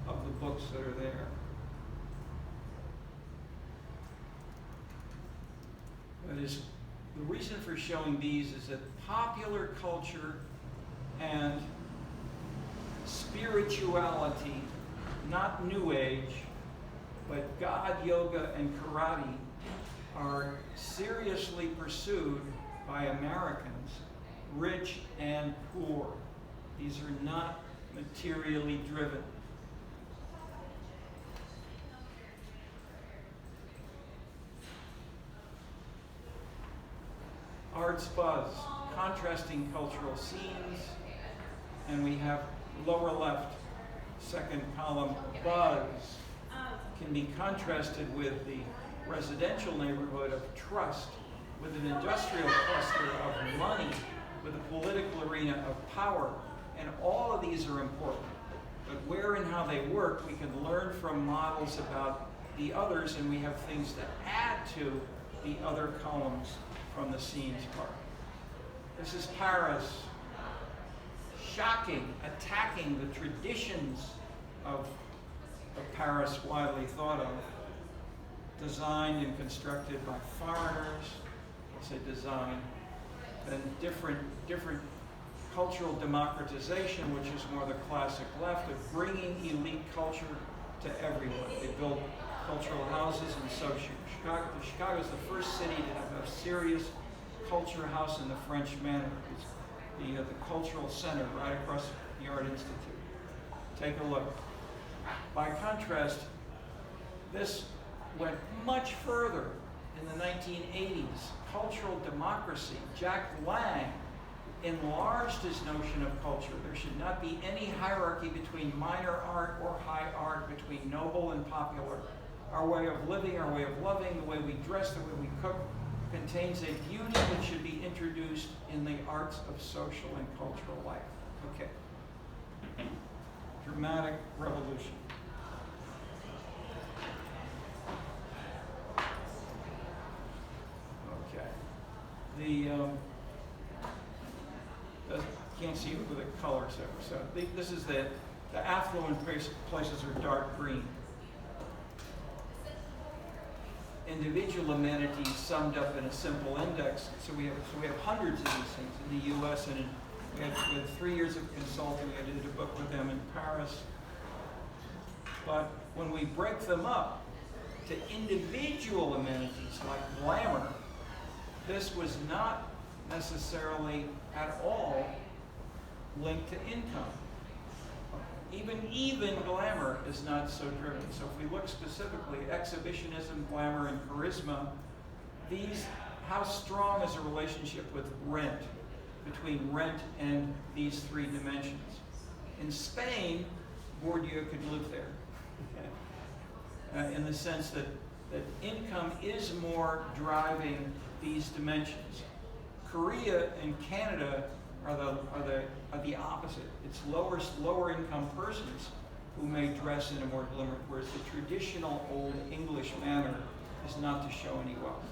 of the books that are there. That is, the reason for showing these is that popular culture and spirituality, not New Age, but God, yoga, and karate are seriously pursued by Americans, rich and poor. These are not materially driven. Arts buzz, contrasting cultural scenes, and we have lower left, second column, buzz can be contrasted with the residential neighborhood of trust, with an industrial cluster of money, with a political arena of power, and all of these are important. But where and how they work, we can learn from models about the others, and we have things to add to the other columns from the scenes part. This is Paris, shocking, attacking the traditions of Paris widely thought of, designed and constructed by foreigners. I'll say design, then different cultural democratization, which is more the classic left, of bringing elite culture to everyone. They built cultural houses and associations. Chicago is the first city to have a serious culture house in the French manner. It's the cultural center right across the Art Institute. Take a look. By contrast, this went much further in the 1980s. Cultural democracy. Jack Lang enlarged his notion of culture. There should not be any hierarchy between minor art or high art, between noble and popular. Our way of living, our way of loving, the way we dress, the way we cook, contains a beauty that should be introduced in the arts of social and cultural life. Okay. Dramatic revolution. Okay. Can't see it with the colors there. So this is the affluent places are dark green. Individual amenities summed up in a simple index. So we have hundreds of these things in the U.S. and we had 3 years of consulting. I did a book with them in Paris. But when we break them up to individual amenities like glamour, this was not necessarily at all linked to income. Even glamour is not so driven. So if we look specifically at exhibitionism, glamour, and charisma, how strong is a relationship with rent, between rent and these three dimensions? In Spain, Bourdieu could live there, in the sense that income is more driving these dimensions. Korea and Canada are the opposite. It's lower income persons who may dress in a more glimmer, whereas the traditional old English manner is not to show any wealth.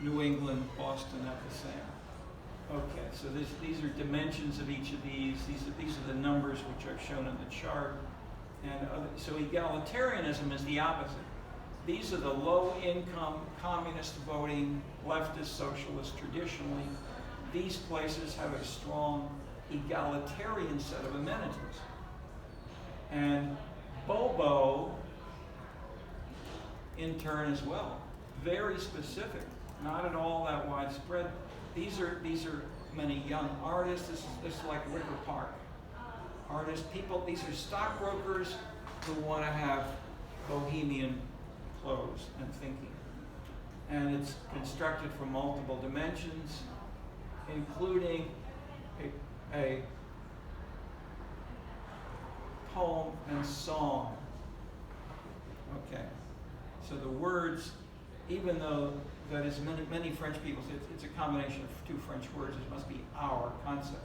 New England, Boston have the same. Okay, so these are dimensions of each of these. These are the numbers which I've shown in the chart. And so egalitarianism is the opposite. These are the low-income, communist voting, leftist, socialist traditionally. These places have a strong egalitarian set of amenities. And Bobo, in turn as well, very specific, not at all that widespread. These are many young artists. This is like Wicker Park. Artists, people, these are stockbrokers who want to have bohemian clothes and thinking. And it's constructed from multiple dimensions, including a poem and song. Okay, so the words, even though that is many French people, it's a combination of two French words, it must be our concept.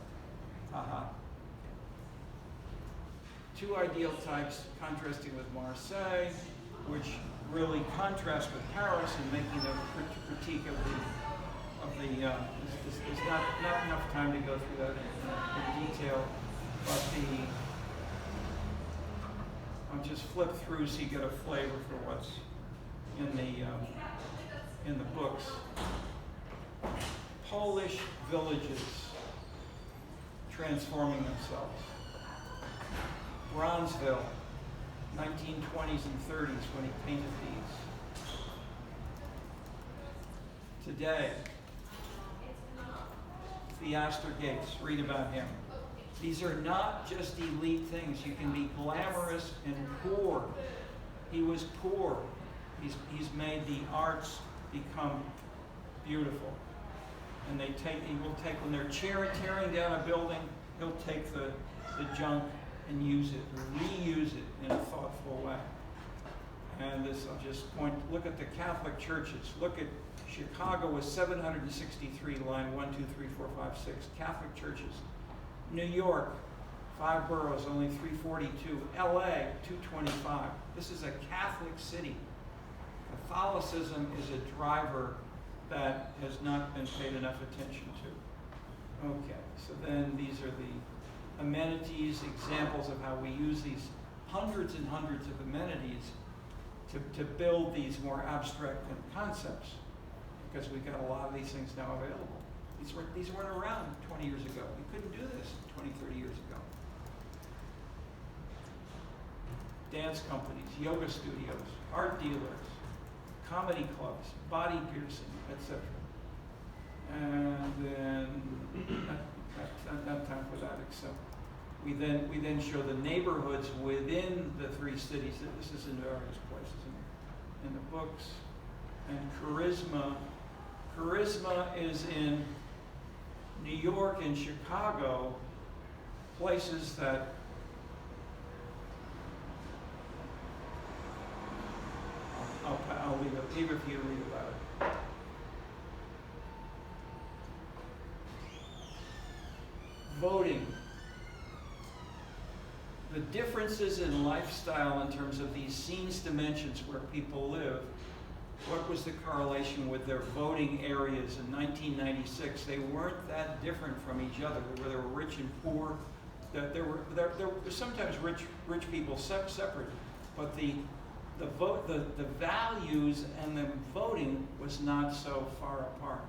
Haha. Two ideal types contrasting with Marseille, which really contrast with Paris and making a critique of there's not enough time to go through that in detail, but I'll just flip through so you get a flavor for what's in the books. Polish villages transforming themselves. Bronzeville, 1920s and 30s when he painted these. Today, Theaster Gates, read about him. These are not just elite things. You can be glamorous and poor. He was poor. He's made the arts become beautiful. And he will take, when they're tearing down a building, he'll take the junk and use it, reuse it in a thoughtful way. And this, I'll just point, look at the Catholic churches. Look at Chicago was 763, line 1, 2, 3, 4, 5, 6, Catholic churches. New York, 5 boroughs, only 342. LA, 225. This is a Catholic city. Catholicism is a driver that has not been paid enough attention to. Okay, so then these are the amenities, examples of how we use these hundreds and hundreds of amenities to build these more abstract concepts, because we've got a lot of these things now available. These weren't around 20 years ago. We couldn't do this 20, 30 years ago. Dance companies, yoga studios, art dealers, comedy clubs, body piercing, etc. And then not time for that, except we then show the neighborhoods within the three cities. This is in various places in the books. And charisma is in New York and Chicago, places that I'll leave it for you to read about it. Voting. The differences in lifestyle in terms of these scenes dimensions where people live. What was the correlation with their voting areas in 1996? They weren't that different from each other. There were rich and poor. There were sometimes rich people separate, but the values and the voting was not so far apart.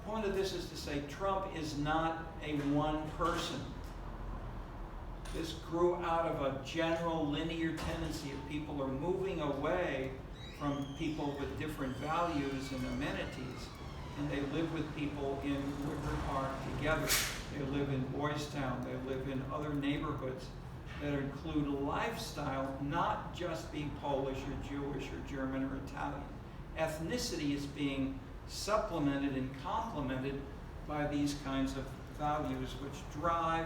Point of this is to say Trump is not a one person. This grew out of a general linear tendency of people are moving away from people with different values and amenities, and they live with people in Woodward Park together. They live in Boys Town. They live in other neighborhoods that include a lifestyle, not just being Polish or Jewish or German or Italian. Ethnicity is being supplemented and complemented by these kinds of values which drive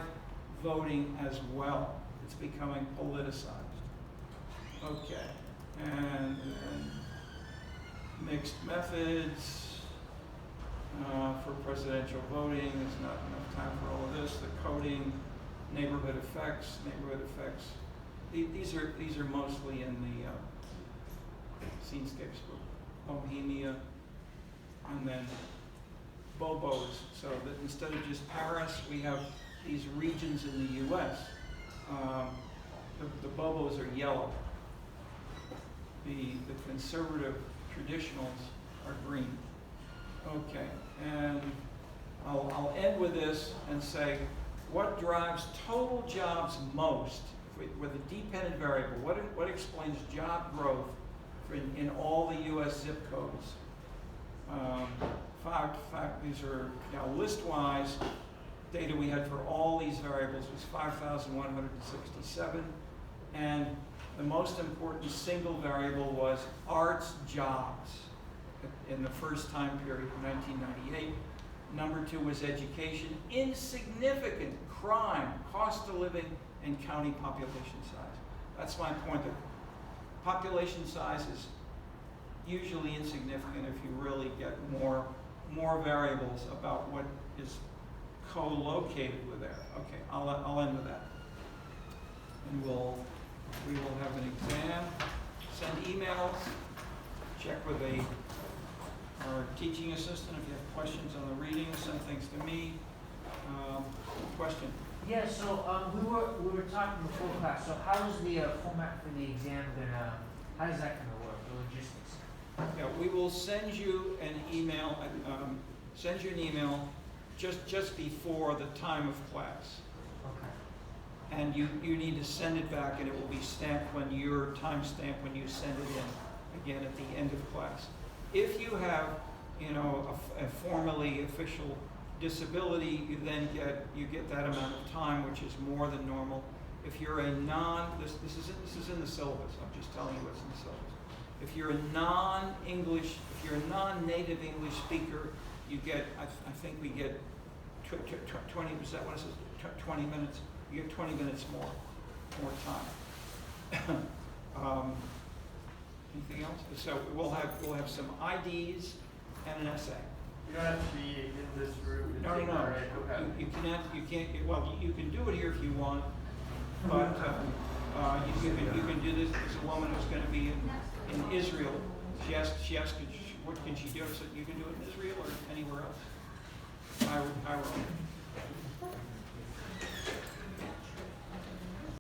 voting as well. It's becoming politicized. Okay, and mixed methods for presidential voting. There's not enough time for all of this. The coding, neighborhood effects. These are mostly in the Scenescapes book. Bohemia, and then Bobos. So that instead of just Paris, we have these regions in the U.S. The Bobos are yellow. The conservative traditionals are green. Okay, and I'll end with this and say, what drives total jobs most with a dependent variable? What explains job growth in all the U.S. zip codes? These are list-wise. Data we had for all these variables was 5,167, and the most important single variable was arts jobs in the first time period, 1998. Number 2 was education, insignificant crime, cost of living, and county population size. That's my point. That population size is usually insignificant if you really get more variables about what is co-located with there. Okay, I'll end with that. And we will have an exam, send emails, check with our teaching assistant if you have questions on the reading, send things to me. Question? Yeah, so we were talking before class. So how is the format for the exam how is that gonna work? The logistics? Yeah, we will send you an email. Just before the time of class. Okay. And you need to send it back, and it will be stamped when your time stamped when you send it in, again at the end of class. If you have, a formally official disability, you then get that amount of time, which is more than normal. If you're a this is in the syllabus. I'm just telling you what's in the syllabus. If you're a non-native English speaker, you get, I think we get 20%, what is it, 20 minutes? You get 20 minutes more time. Anything else? So we'll have some IDs and an essay. You don't have to be in this room. No. Right? Okay. You can't, well, you can do it here if you want, but you can do this. There's a woman who's going to be in Israel. She asked, what can she do? I said, you can do it in Israel or anywhere else. I would.